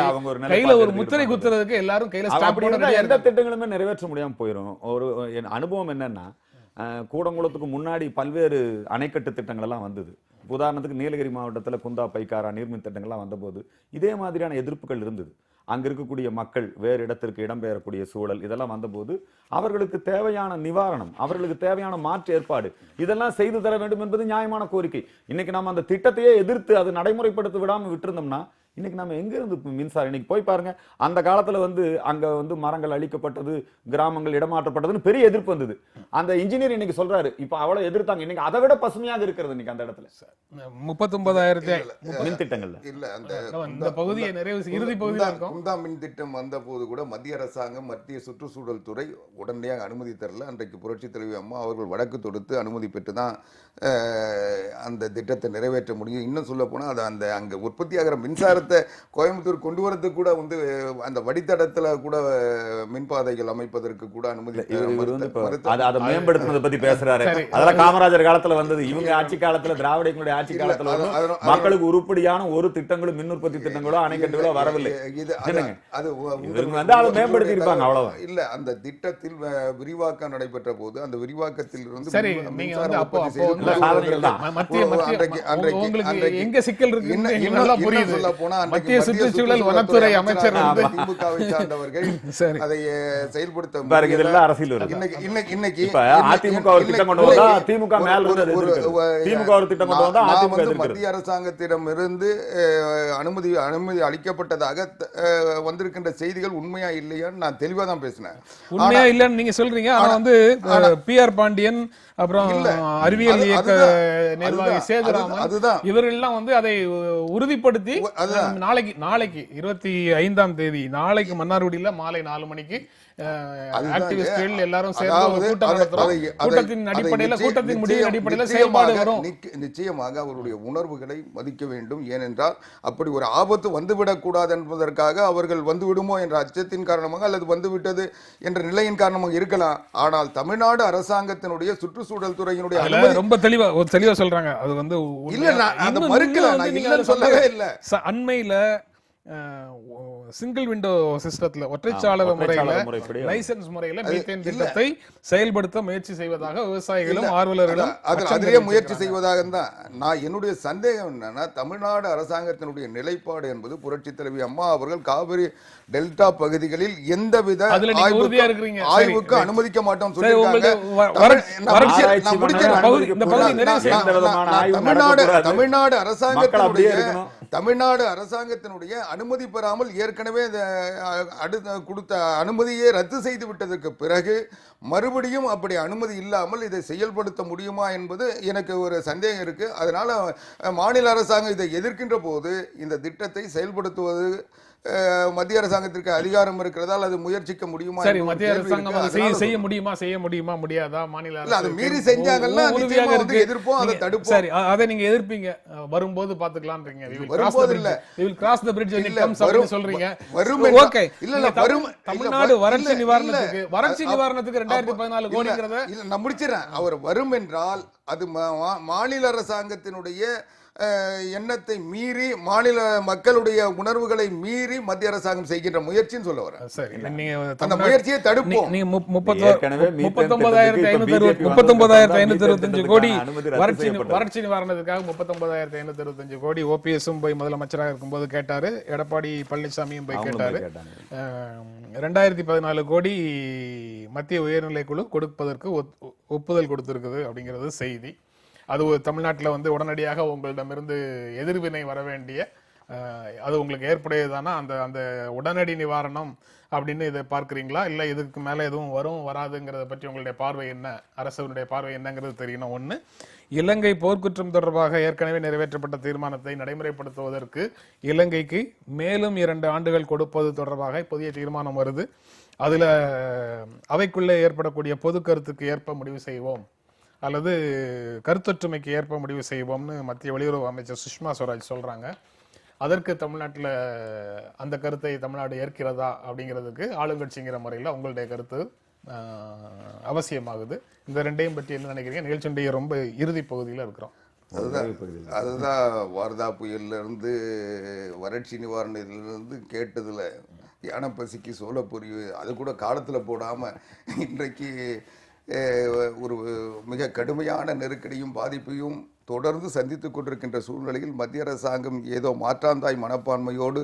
கையில ஒரு முத்திரை குத்துறதுக்கு எல்லாரும் கையில ஸ்டாப் பண்ண எந்த திட்டங்களுமே நிறைவேற்ற முடியாம போயிடும். ஒரு அனுபவம் என்னன்னா, கூடங்குளத்துக்கு முன்னாடி பல்வேறு அணைக்கட்டு திட்டங்கள் எல்லாம் வந்தது. உதாரணத்துக்கு நீலகிரி மாவட்டத்தில் குந்தா, பைக்காரா நீர்மின் திட்டங்கள்லாம் வந்தபோது இதே மாதிரியான எதிர்ப்புகள் இருந்தது. அங்க இருக்கக்கூடிய மக்கள் வேறு இடத்திற்கு இடம்பெயரக்கூடிய சூழல் இதெல்லாம் வந்தபோது அவர்களுக்கு தேவையான நிவாரணம், அவர்களுக்கு தேவையான மாற்று ஏற்பாடு இதெல்லாம் செய்து தர வேண்டும் என்பது நியாயமான கோரிக்கை. இன்னைக்கு நம்ம அந்த திட்டத்தையே எதிர்த்து அது நடைமுறைப்படுத்த விடாம விட்டுருந்தோம்னா இன்னைக்கு நம்ம எங்க இருந்து மின்சாரம் இன்னைக்கு போய் பாருங்க. அந்த காலத்துல வந்து அங்க வந்து மரங்கள் அழிக்கப்பட்டது, கிராமங்கள் இடமாற்றப்பட்டதுன்னு பெரிய எதிர்ப்பு வந்தது. அந்த இன்ஜினியர் இன்னைக்கு சொல்றாரு இப்ப அவ்வளவு எதிர்த்தாங்க, இன்னைக்கு அதை விட பசுமையாக இருக்கிறது இன்னைக்கு அந்த இடத்துல 39,000 மின் திட்டங்கள்ல. இல்ல இந்த பகுதியை நிறைவு இறுதி பகுதியில் இருக்கும். குந்தா மின் திட்டம் வந்த போது கூட மத்திய அரசாங்கம், மத்திய சுற்றுச்சூழல் துறை உடனடியாக அனுமதி தரல. அன்றைக்கு புரட்சி தலைவி அம்மா அவர்கள் வழக்கு தொடுத்து அனுமதி பெற்று தான் அந்த திட்டத்தை நிறைவேற்ற முடியும். இன்னும் சொல்ல போனா அது அந்த அங்க உற்பத்தியாகிற மின்சாரத்தை கோயம்புத்தூர் கொண்டு வரதுக்கு கூட வந்து அந்த வடித்தடத்துல கூட மின்பாதைகள் அமைப்பதற்கு கூட அனுமதி அதை மேம்படுத்துறதை பத்தி பேசுறாரு. அதெல்லாம் காமராஜர் காலத்துல வந்தது. இவங்க ஆட்சி காலத்துல, திராவிடங்களுடைய ஆட்சி காலத்துல மக்களுக்கு உருப்படியான ஒரு திட்டங்களும் மின் உற்பத்தி திட்டங்களோ அணைக்கட்டுகளோ வரவில்லை. அதை மேம்படுத்தி இருப்பாங்க அவ்வளவுதான். இல்ல அந்த திட்டத்தில் விரிவாக்கம் நடைபெற்ற போது அந்த விரிவாக்கத்தில் இருந்து எங்க சிக்கல் இருக்கு நல்லா புரியுது. மத்திய சுற்றுச்சூழல் வனத்துறை அமைச்சர் திமுகவை சார்ந்தவர்கள் அதை செயல்படுத்த அரசியல் இன்னைக்கு அதிமுக ஒரு திட்டம் கொண்டு வந்தா திமுக மேல இருந்து திமுக ஒரு திட்டம் கொண்டு வந்தா மத்திய அரசாங்கத்திடம் இருந்து அனுமதி அளிக்கப்பட்டதாக வந்திருக்கின்ற செய்திகள் உண்மையா இல்லையான்னு நான் தெளிவா தான் பேசினேன். உண்மையா இல்லன்னு நீங்க சொல்றீங்க. ஆனா வந்து PR பாண்டியன், அப்புறம் அறிவியல் இயக்க நிர்வாகி சேதுராமன் இவர்கள்லாம் வந்து அதை உறுதிப்படுத்தி நாளைக்கு 25ஆம் தேதி நாளைக்கு மன்னார்குடியில மாலை 4 மணிக்கு ஆக்டிவிஸ்ட்கள் எல்லாரும் சேர்ந்து கூட்டம் நடத்துறோம். கூட்டத்தின் அடிப்படையில், கூட்டத்தின் முடிவின் அடிப்படையில் செயல்பாடு வரும். நிச்சயமாக அவருடைய உணர்வுகளை மதிக்க வேண்டும். ஏனென்றால் அப்படி ஒரு ஆபத்து வந்துவிடக் கூடாது என்பதற்காக அவர்கள் வந்துவிடுமோ என்ற அச்சத்தின் காரணமாக அல்லது வந்துவிட்டது என்ற நிலையின் காரணமாக இருக்கலாம். ஆனால் தமிழ்நாடு அரசாங்கத்தினுடைய சுற்றுச்சூழல் துறையினுடைய ரொம்ப தெளிவா சொல்றாங்க. அது வந்து இல்ல, அதை மறுக்கல, நான் இல்லன்னு சொல்லவே இல்லை. அண்மையில சிங்கிள் விண்டோ சிஸ்டத்துல ஒற்றைச்சாளர முறையில லைசன்ஸ் முறையில மீத்தேன் திட்டத்தை செயல்படுத்த முயற்சி செய்வதாக விவசாயிகளும் ஆர்வலர்களும் அதிலே முயற்சி செய்வதாக தான். நான் என்னுடைய சந்தேகம் என்னன்னா, தமிழ்நாடு அரசாங்கத்தினுடைய நிலைப்பாடு என்பது புரட்சி தலைவி அம்மா அவர்கள் காவிரி டெல்டா பகுதிகளில் எந்தவித ஆய்வுக்கு அனுமதிக்க மாட்டோம் சொல்லியிருக்காங்க. தமிழ்நாடு அரசாங்கத்தினுடைய அனுமதி பெறாமல் ஏற்கனவே கொடுத்த அனுமதியை ரத்து செய்து விட்டதற்கு பிறகு மறுபடியும் அப்படி அனுமதி இல்லாமல் இதை செயல்படுத்த முடியுமா என்பது எனக்கு ஒரு சந்தேகம் இருக்கு. அதனால மாநில அரசாங்கம் இதை எதிர்க்கின்ற போது இந்த திட்டத்தை செயல்படுத்துவது மத்திய அரசாங்கத்திற்கு அதிகாரம் இருக்கிறதால் அது முயற்சிக்க முடியுமா? சரி, மத்திய அரசாங்கம் செய்ய முடியுமா முடியாதா? மாநில அரசு அது மீறி செஞ்சாங்கன்னா எதிர்ப்போம், அதை தடுப்போம். சரி, அதை நீங்க எதிர்ப்பீங்க, வரும்போது பாத்துக்கலாம்ன்றீங்க. வரும்போது இல்ல, we will cross the bridge when it comes அப்படி சொல்றீங்க. ஓகே, இல்ல தமிழ்நாடு வறட்சி நிவாரணத்துக்கு 2014 கோடிங்கறத இல்ல நான் முடிச்சிரேன். அவர் வரும் என்றால் அது மாநில அரசாங்கத்தினுடைய எண்ணத்தை மீறி, மாநில மக்களுடைய உணர்வுகளை மீறி மத்திய அரசாங்கம் செய்கின்ற முயற்சின்னு சொல்ல வர. சரி, நீங்க அந்த முயற்சியை தடுப்போம். நீங்க 39,525 கோடி வறட்சி நிவாரணத்துக்காக 39,525 கோடி ஓபிஎஸும் போய் முதலமைச்சராக இருக்கும்போது கேட்டாரு, எடப்பாடி பழனிசாமியும் போய் கேட்டாரு. 2014 கோடி மத்திய உயர்நிலை குழு கொடுப்பதற்கு ஒப்புதல் கொடுத்திருக்குது அப்படிங்கிறது செய்தி. அது தமிழ்நாட்டில் வந்து உடனடியாக உங்களிடமிருந்து எதிர்வினை வர வேண்டிய, அது உங்களுக்கு ஏற்புடையதானா அந்த அந்த உடனடி நிவாரணம் அப்படின்னு இதை பார்க்குறீங்களா? இல்லை இதுக்கு மேலே எதுவும் வரும் வராதுங்கிறத பற்றி உங்களுடைய பார்வை என்ன, அரசுடைய பார்வை என்னங்கிறது தெரியணும். ஒன்று, இலங்கை போர்க்குற்றம் தொடர்பாக ஏற்கனவே நிறைவேற்றப்பட்ட தீர்மானத்தை நடைமுறைப்படுத்துவதற்கு இலங்கைக்கு மேலும் 2 ஆண்டுகள் கொடுப்பது தொடர்பாக புதிய தீர்மானம் வருது. அதில் அவைக்குள்ளே ஏற்படக்கூடிய பொது கருத்துக்கு ஏற்ப முடிவு செய்வோம் அல்லது கருத்தொற்றுமைக்கு ஏற்ப முடிவு செய்வோம்னு மத்திய வெளியுறவு அமைச்சர் சுஷ்மா ஸ்வராஜ் சொல்றாங்க. அதற்கு தமிழ்நாட்டில் அந்த கருத்தை தமிழ்நாடு ஏற்கிறதா அப்படிங்கிறதுக்கு ஆளுங்கட்சிங்கிற முறையில் உங்களுடைய கருத்து அவசியமாகுது. இந்த ரெண்டையும் பற்றி என்ன நினைக்கிறீங்க? நிகழ்ச்சியுடைய ரொம்ப இறுதி பகுதியில் இருக்கிறோம். அதுதான் வார்தா புயல்ல இருந்து வறட்சி நிவாரணத்திலிருந்து கேட்டதுல யானை பசிக்கு சோளப்பொரி அது கூட காலத்துல போடாம இன்றைக்கு ஒரு மிக கடுமையான நெருக்கடியும் பாதிப்பையும் தொடர்ந்து சந்தித்துக் கொண்டிருக்கின்ற சூழ்நிலையில் மத்திய அரசாங்கம் ஏதோ மாற்றாந்தாய் மனப்பான்மையோடு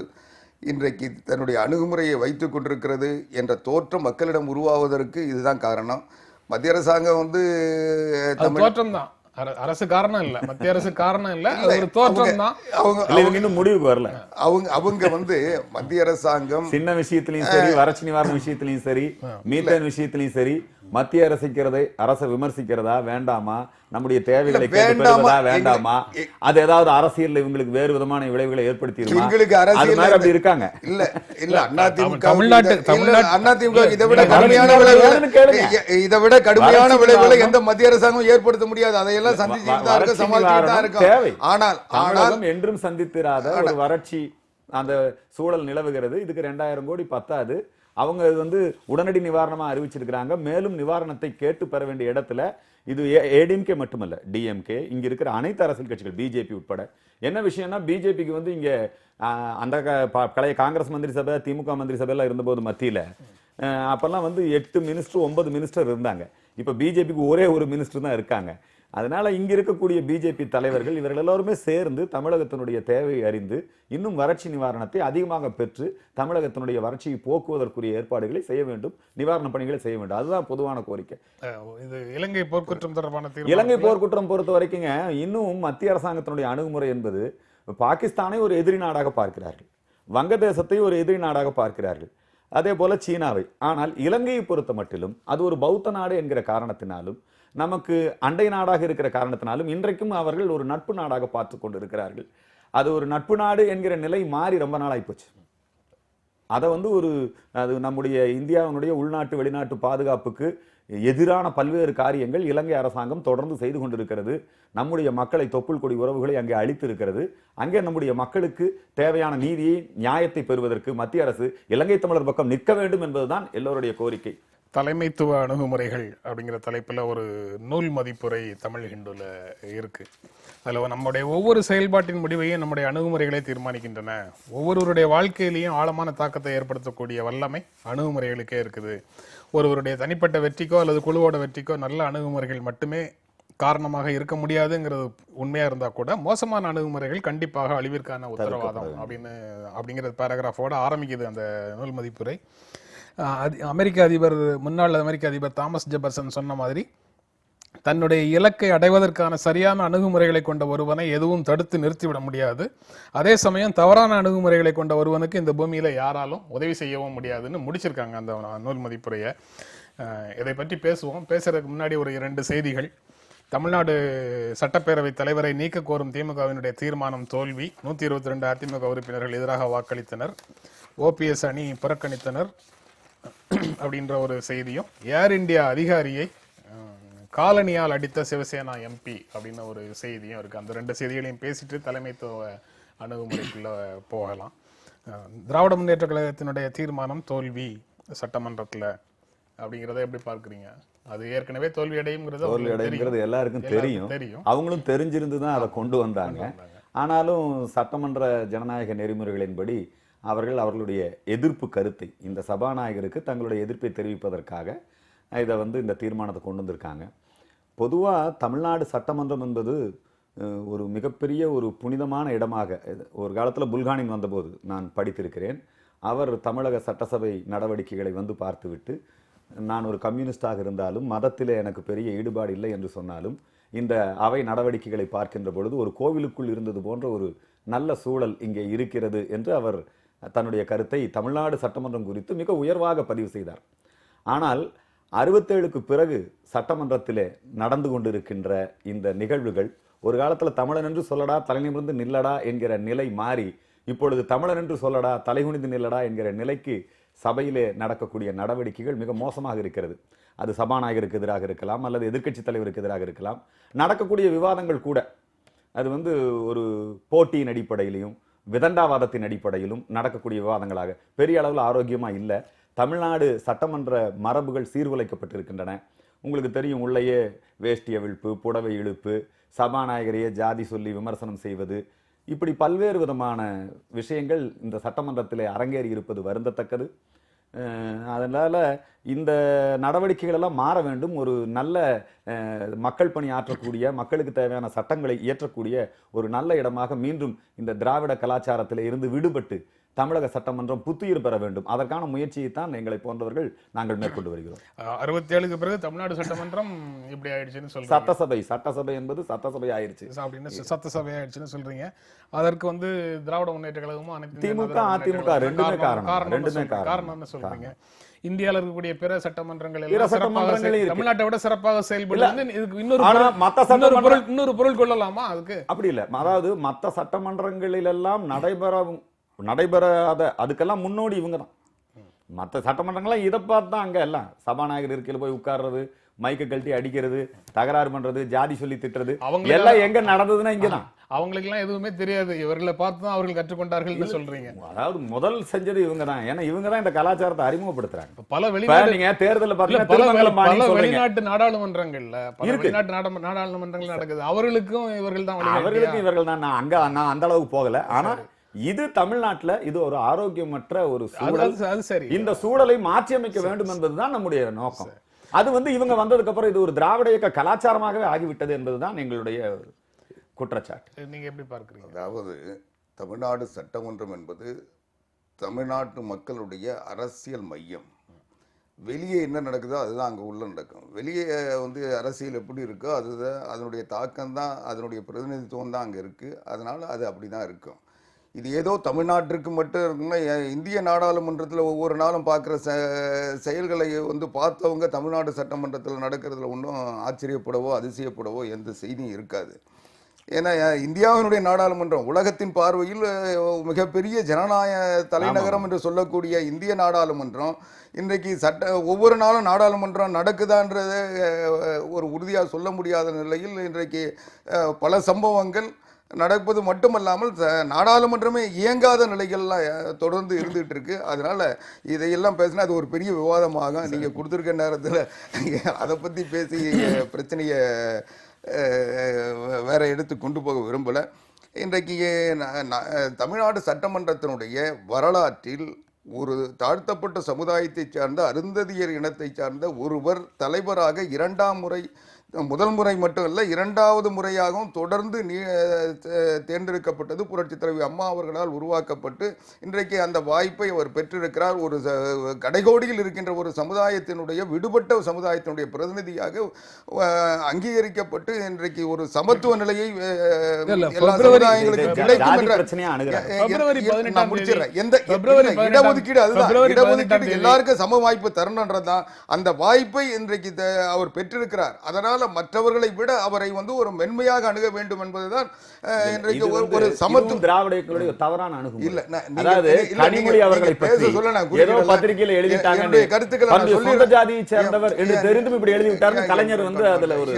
இன்றைக்கு தன்னுடைய அணுகுமுறையை வைத்துக் கொண்டிருக்கிறது என்ற தோற்றம் மக்களிடம் உருவாவதற்கு இதுதான் காரணம். மத்திய அரசாங்கம் வந்து அரசு காரணம் இல்ல, மத்திய அரசு காரணம் இல்ல, அது ஒரு தோற்றம் தான். அவங்க இன்னும் முடிவுக்கு வரல. அவங்க வந்து மத்திய அரசாங்கம் சின்ன விஷயத்திலையும் சரி, வறட்சி நிவாரண விஷயத்திலையும் சரி, மீத்தேன் விஷயத்திலையும் சரி, மத்திய அரசை விமர்சிக்கிறதா வேண்டாமா, நம்முடைய தேவைகளை கேட்பதா வேண்டாமா, அது ஏதாவது அரசியல் இவங்களுக்கு வேறு விதமான விளைவுகளை ஏற்படுத்திடுமா, இவங்களுக்கு அது அரசியல் மாதிரி அப்படி இருக்காங்க. இல்ல அதிமுக தமிழ்நாட்டு இதை விட கடுமையான விளைவுகளை எந்த மத்திய அரசாங்கம் ஏற்படுத்த முடியாது. அதையெல்லாம் சந்திச்சுட்டு தான் இருக்கு, சமாளிச்சுட்டு தான் இருக்கு. ஆனால் என்றும் சந்தித்திராத ஒரு வறட்சி அந்த சூழல் நிலவுகிறது. இதுக்கு 2000 கோடி பத்தாது. அவங்க வந்து உடனடி நிவாரணமா அறிவிச்சிருக்கிறாங்க. மேலும் நிவாரணத்தை கேட்டு பெற வேண்டிய இடத்துல இது ஏடிஎம்கே மட்டுமல்ல, டிஎம்கே, இங்க இருக்கிற அனைத்து அரசியல் கட்சிகள், பிஜேபி உட்பட. என்ன விஷயம்னா, பிஜேபிக்கு வந்து இங்க அந்த பழைய காங்கிரஸ் மந்திரி சபை, திமுக மந்திரி சபை எல்லாம் இருந்தபோது மத்தியில அப்பெல்லாம் வந்து 8 மினிஸ்டர் 9 மினிஸ்டர் இருந்தாங்க. இப்ப பிஜேபிக்கு ஒரே ஒரு மினிஸ்டர் தான் இருக்காங்க. அதனால இங்க இருக்கக்கூடிய பிஜேபி தலைவர்கள் இவர்கள் எல்லாருமே சேர்ந்து தமிழகத்தினுடைய தேவையை அறிந்து இன்னும் வறட்சி நிவாரணத்தை அதிகமாக பெற்று தமிழகத்தினுடைய வறட்சியை போக்குவதற்குரிய ஏற்பாடுகளை செய்ய வேண்டும், நிவாரண பணிகளை செய்ய வேண்டும். அதுதான் பொதுவான கோரிக்கை. இது இலங்கை போர்க்குற்றம் தொடர்பான இலங்கை போர்க்குற்றம் பொறுத்த வரைக்குங்க, இன்னும் மத்திய அரசாங்கத்தினுடைய அணுகுமுறை என்பது பாகிஸ்தானை ஒரு எதிரி நாடாக பார்க்கிறார்கள், வங்கதேசத்தை ஒரு எதிரி நாடாக பார்க்கிறார்கள், அதே போல சீனாவை. ஆனால் இலங்கையை பொறுத்த மட்டிலும் அது ஒரு பௌத்த நாடு என்கிற காரணத்தினாலும், நமக்கு அண்டை நாடாக இருக்கிற காரணத்தினாலும் இன்றைக்கும் அவர்கள் ஒரு நட்பு நாடாக பார்த்து கொண்டிருக்கிறார்கள். அது ஒரு நட்பு நாடு என்கிற நிலை மாறி ரொம்ப நாள் ஆயிப்போச்சு. அதை வந்து அது நம்முடைய இந்தியாவினுடைய உள்நாட்டு வெளிநாட்டு பாதுகாப்புக்கு எதிரான பல்வேறு காரியங்கள் இலங்கை அரசாங்கம் தொடர்ந்து செய்து கொண்டிருக்கிறது. நம்முடைய மக்களை தொப்புள் கொடி உறவுகளை அங்கே அளித்திருக்கிறது. அங்கே நம்முடைய மக்களுக்கு தேவையான நீதியை, நியாயத்தை பெறுவதற்கு மத்திய அரசு இலங்கை தமிழர் பக்கம் நிற்க வேண்டும் என்பதுதான் எல்லோருடைய கோரிக்கை. தலைமைத்துவ அணுகுமுறைகள் அப்படிங்கிற தலைப்புல ஒரு நூல் மதிப்புரை தமிழ் ஹிண்டுல இருக்கு. அதுல நம்முடைய ஒவ்வொரு செயல்பாட்டின் முடிவையும் நம்முடைய அணுகுமுறைகளே தீர்மானிக்கின்றன. ஒவ்வொருவருடைய வாழ்க்கையிலையும் ஆழமான தாக்கத்தை ஏற்படுத்தக்கூடிய வல்லமை அணுகுமுறைகளுக்கே இருக்குது. ஒருவருடைய தனிப்பட்ட வெற்றிக்கோ அல்லது குழுவோட வெற்றிக்கோ நல்ல அணுகுமுறைகள் மட்டுமே காரணமாக இருக்க முடியாதுங்கிறது உண்மையா இருந்தா கூட, மோசமான அணுகுமுறைகள் கண்டிப்பாக அழிவிற்கான உத்தரவாதம் அப்படிங்கிற பேராகிராஃபோட ஆரம்பிக்குது அந்த நூல் மதிப்புரை. முன்னாள் அமெரிக்க அதிபர் தாமஸ் ஜெபர்சன் சொன்ன மாதிரி, தன்னுடைய இலக்கை அடைவதற்கான சரியான அணுகுமுறைகளை கொண்ட ஒருவனை எதுவும் தடுத்து நிறுத்திவிட முடியாது. அதே சமயம் தவறான அணுகுமுறைகளை கொண்ட ஒருவனுக்கு இந்த பூமியில யாராலும் உதவி செய்யவும் முடியாதுன்னு முடிச்சிருக்காங்க அந்த நூல் மதிப்புரையை. இதை பற்றி பேசுவோம். பேசுறதுக்கு முன்னாடி ஒரு 2 செய்திகள். தமிழ்நாடு சட்டப்பேரவை தலைவரை நீக்க கோரும் திமுகவினுடைய தீர்மானம் தோல்வி. 122 அதிமுக உறுப்பினர்கள் எதிராக வாக்களித்தனர். ஓபிஎஸ் அணி புறக்கணித்தனர் அப்படின்ற ஒரு செய்தியும், ஏர் இந்தியா அதிகாரியை காலனியால் அடித்த சிவசேனா எம்பி அப்படின்னு ஒரு செய்தியும் இருக்கு. அந்த 2 செய்திகளையும் பேசிட்டு தலைமைத்துவ அணுகுமுறைக்குள்ள போகலாம். திராவிட முன்னேற்ற கழகத்தினுடைய தீர்மானம் தோல்வி சட்டமன்றத்துல அப்படிங்கிறத எப்படி பார்க்குறீங்க? அது ஏற்கனவே தோல்வி அடையுங்கிறது எல்லாருக்கும் தெரியும். அவங்களும் தெரிஞ்சிருந்துதான் அதை கொண்டு வந்தாங்க. ஆனாலும் சட்டமன்ற ஜனநாயக நெறிமுறைகளின்படி அவர்களுடைய எதிர்ப்பு கருத்தை, இந்த சபாநாயகருக்கு தங்களுடைய எதிர்ப்பை தெரிவிப்பதற்காக இதை இந்த தீர்மானத்தை கொண்டு வந்திருக்காங்க. பொதுவாக தமிழ்நாடு சட்டமன்றம் என்பது ஒரு மிகப்பெரிய ஒரு புனிதமான இடமாக, ஒரு காலத்தில் புல்கானின் வந்தபோது நான் படித்திருக்கிறேன். அவர் தமிழக சட்டசபை நடவடிக்கைகளை பார்த்துவிட்டு, நான் ஒரு கம்யூனிஸ்டாக இருந்தாலும் மதத்திலே எனக்கு பெரிய ஈடுபாடு இல்லை என்று சொன்னாலும், இந்த அவை நடவடிக்கைகளை பார்க்கின்ற பொழுது ஒரு கோவிலுக்குள் இருந்தது போன்ற ஒரு நல்ல சூழல் இங்கே இருக்கிறது என்று அவர் தன்னுடைய கருத்தை தமிழ்நாடு சட்டமன்றம் குறித்து மிக உயர்வாக பதிவு செய்தார். ஆனால் 67க்கு பிறகு சட்டமன்றத்திலே நடந்து கொண்டிருக்கின்ற இந்த நிகழ்வுகள், ஒரு காலத்தில் தமிழன் என்று சொல்லடா தலைநிமிர்ந்து நில்லடா என்கிற நிலை மாறி, இப்பொழுது தமிழன் என்று சொல்லடா தலைகுனிந்து நில்லடா என்கிற நிலைக்கு சபையிலே நடக்கக்கூடிய நடவடிக்கைகள் மிக மோசமாக இருக்கிறது. அது சபாநாயகருக்கு எதிராக இருக்கலாம், அல்லது எதிர்க்கட்சி தலைவருக்கு எதிராக இருக்கலாம். நடக்கக்கூடிய விவாதங்கள் கூட அது ஒரு போட்டியின் அடிப்படையிலையும் விதண்டாவாதத்தின் அடிப்படையிலும் நடக்கக்கூடிய விவாதங்களாக பெரிய அளவில் ஆரோக்கியமா இல்லை. தமிழ்நாடு சட்டமன்ற மரபுகள் சீர்குலைக்கப்பட்டிருக்கின்றன. உங்களுக்கு தெரியும், உள்ளேயே வேஷ்டி அவிழ்ப்பு, புடவை இழுப்பு, சபாநாயகரையே ஜாதி சொல்லி விமர்சனம் செய்வது, இப்படி பல்வேறு விதமான விஷயங்கள் இந்த சட்டமன்றத்தில் அரங்கேறி இருப்பது வருந்தத்தக்கது. அதனால இந்த நடவடிக்கைகள் எல்லாம் மாற வேண்டும். ஒரு நல்ல மக்கள் பணி ஆற்றக்கூடிய, மக்களுக்கு தேவையான சட்டங்களை இயற்றக்கூடிய ஒரு நல்ல இடமாக மீண்டும் இந்த திராவிட கலாச்சாரத்தில் இருந்து விடுபட்டு தமிழக சட்டமன்றம் புத்துயிர் பெற வேண்டும். அதற்கான முயற்சியை தான் எங்களை போன்றவர்கள் நாங்கள் மேற்கொண்டு வருகிறோம். 67க்கு பிறகு தமிழ்நாடு சட்டமன்றம் இப்படி ஆயிடுச்சுன்னு சொல்றீங்க. சட்டசபை என்பது சட்டசபை ஆயிருச்சு அப்படின்னு சட்டசபை ஆயிடுச்சுன்னு சொல்றீங்க. அதற்கு வந்து திராவிட முன்னேற்ற கழகமும் திமுக அதிமுக ரெண்டுமே காரணம்னு சொல்றீங்க. இந்தியாவில் இருக்கக்கூடிய பிற சட்டமன்றங்கள் எல்லாம் தமிழ்நாட்டை விட சிறப்பாக செயல்படுது. இன்னொரு பொருள் கொள்ளலாமா? அதுக்கு அப்படி இல்ல. அதாவது மற்ற சட்டமன்றங்களிலெல்லாம் நடைபெறாத அதுக்கெல்லாம் முன்னோடி இவங்க தான். மற்ற சட்டமன்றங்கள்லாம் இதை பார்த்து தான் அங்க எல்லாம் சபாநாயகர் இருக்கையில் போய் உட்கார்றது, மைக்க கழட்டி அடிக்கிறது, தகராறு பண்றது, ஜாதி சொல்லி திட்டுறது எல்லாம் எங்க நடந்ததுன்னா இங்கதான். அவங்களுக்கு எல்லாம் எதுவுமே தெரியாது. இவர்களை பார்த்து தான் அவர்கள் கற்றுக்கொண்டார்கள் சொல்றீங்க. அதாவது முதல் செஞ்சது இவங்க தான். ஏன்னா இவங்க தான் இந்த கலாச்சாரத்தை அறிமுகப்படுத்துறாங்க. பல வெளிநாட்டு நீங்க தேர்தல் வெளிநாட்டு நாடாளுமன்றங்கள்ல வெளிநாட்டு நாடாளுமன்றங்கள் நடக்குது. அவர்களுக்கும் இவர்கள் தான். நான் அந்த அளவுக்கு போகல. ஆனா இது தமிழ்நாட்டுல இது ஒரு ஆரோக்கியமற்ற ஒரு சூழல். இந்த சூழலை மாற்றி அமைக்க வேண்டும் என்பதுதான் நம்முடைய நோக்கம். அது வந்து இவங்க வந்ததுக்கு அப்புறம் இது ஒரு திராவிட இயக்க கலாச்சாரமாகவே ஆகிவிட்டது என்பதுதான் எங்களுடைய குற்றச்சாட்டு. நீங்க எப்படி பார்க்கிறீங்க? அதாவது தமிழ்நாடு சட்டமன்றம் என்பது தமிழ்நாட்டு மக்களுடைய அரசியல் மையம். வெளியே என்ன நடக்குதோ அதுதான் அங்கே உள்ள நடக்கும். வெளியே வந்து அரசியல் எப்படி இருக்கோ அதுதான் அதனுடைய தாக்கம் தான், அதனுடைய பிரதிநிதித்துவம் தான் அங்கே இருக்குது. அதனால் அது அப்படி தான் இருக்கும். இது ஏதோ தமிழ்நாட்டிற்கு மட்டும் இருக்குன்னா, இந்திய நாடாளுமன்றத்தில் ஒவ்வொரு நாளும் பார்க்குற செயல்களை வந்து பார்த்தவங்க தமிழ்நாடு சட்டமன்றத்தில் நடக்கிறதுல ஒன்றும் ஆச்சரியப்படவோ அதிசயப்படவோ எந்த செய்தியும் இருக்காது. ஏன்னா இந்தியாவினுடைய நாடாளுமன்றம் உலகத்தின் பார்வையில் மிகப்பெரிய ஜனநாயக தலைநகரம் என்று சொல்லக்கூடிய இந்திய நாடாளுமன்றம் இன்றைக்கு ஒவ்வொரு நாளும் நாடாளுமன்றம் நடக்குதான்றது ஒரு உறுதியாக சொல்ல முடியாத நிலையில் இன்றைக்கு பல சம்பவங்கள் நடப்பது மட்டுமல்லாமல் நாடாளுமன்றமே இயங்காத நிலைகள்லாம் தொடர்ந்து இருந்துகிட்டு இருக்கு. அதனால இதையெல்லாம் பேசினா அது ஒரு பெரிய விவாதமாக நீங்கள் கொடுத்துருக்க நேரத்தில் அதை பற்றி பேசி பிரச்சனையை வேற எடுத்து கொண்டு போக விரும்பலை. இன்றைக்கு தமிழ்நாடு சட்டமன்றத்தினுடைய வரலாற்றில் ஒரு தாழ்த்தப்பட்ட சமுதாயத்தை சார்ந்த அருந்ததியர் இனத்தை சார்ந்த ஒருவர் தலைவராக முதல் முறை மட்டும் இல்லை, இரண்டாவது முறையாகவும் தொடர்ந்து தேர்ந்தெடுக்கப்பட்டது புரட்சித் தலைவி அம்மா அவர்களால் உருவாக்கப்பட்டு இன்றைக்கு அந்த வாய்ப்பை அவர் பெற்றிருக்கிறார். ஒரு கடைகோடியில் இருக்கின்ற ஒரு சமுதாயத்தினுடைய விடுபட்ட சமுதாயத்தினுடைய பிரதிநிதியாக அங்கீகரிக்கப்பட்டு இன்றைக்கு ஒரு சமத்துவ நிலையை எல்லா சமுதாயங்களுக்கும் கிடைக்கும் என்ற முடிச்சிடறேன். இடஒதுக்கீடு அதுதான், இடஒதுக்கீடு எல்லாருக்கும் சம வாய்ப்பு தரணுன்றதுதான். அந்த வாய்ப்பை இன்றைக்கு அவர் பெற்றிருக்கிறார். அதனால மற்றவர்களை விட அவரை வந்து ஒரு மென்மையாக அணுக வேண்டும் என்பதுதான் இன்றைக்கு ஒரு சமத்துவ திராவிட தவறான அணுகுமுறை. இல்ல அதாவது கனிமொழி அவர்களை பற்றி ஏதோ பத்திரிகையில எழுதிட்டாங்க, கருத்துக்களை சொந்த ஜாதியை சேர்ந்தவர் என்று தெரிந்தும் இப்படி எழுதி விட்டார் கலைஞர் வந்து அதுல ஒரு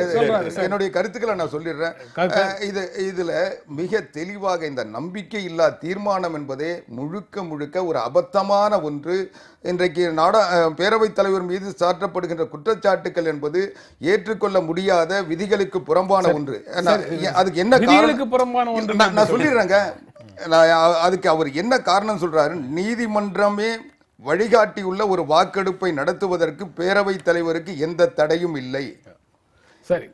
என்னுடைய கருத்துக்களை நான் சொல்லிடுறேன். இதுல மிக தெளிவாக இந்த நம்பிக்கை இல்லா தீர்மானம் என்பதே முழுக்க ஒரு அபத்தமான ஒன்று. இன்றைக்கு பேரவைத் தலைவர் மீது சாற்றப்படுகின்ற குற்றச்சாட்டுகள் என்பது ஏற்றுக்கொள்ள முடியாத விதிகளுக்கு புறம்பான ஒன்று. அதுக்கு என்ன புறம்பான ஒன்று நான் சொல்லிடுறேங்க. அதுக்கு அவர் என்ன காரணம் சொல்றாரு? நீதிமன்றமே வழிகாட்டியுள்ள ஒரு வாக்கெடுப்பை நடத்துவதற்கு பேரவைத் தலைவருக்கு எந்த தடையும் இல்லை. சரி,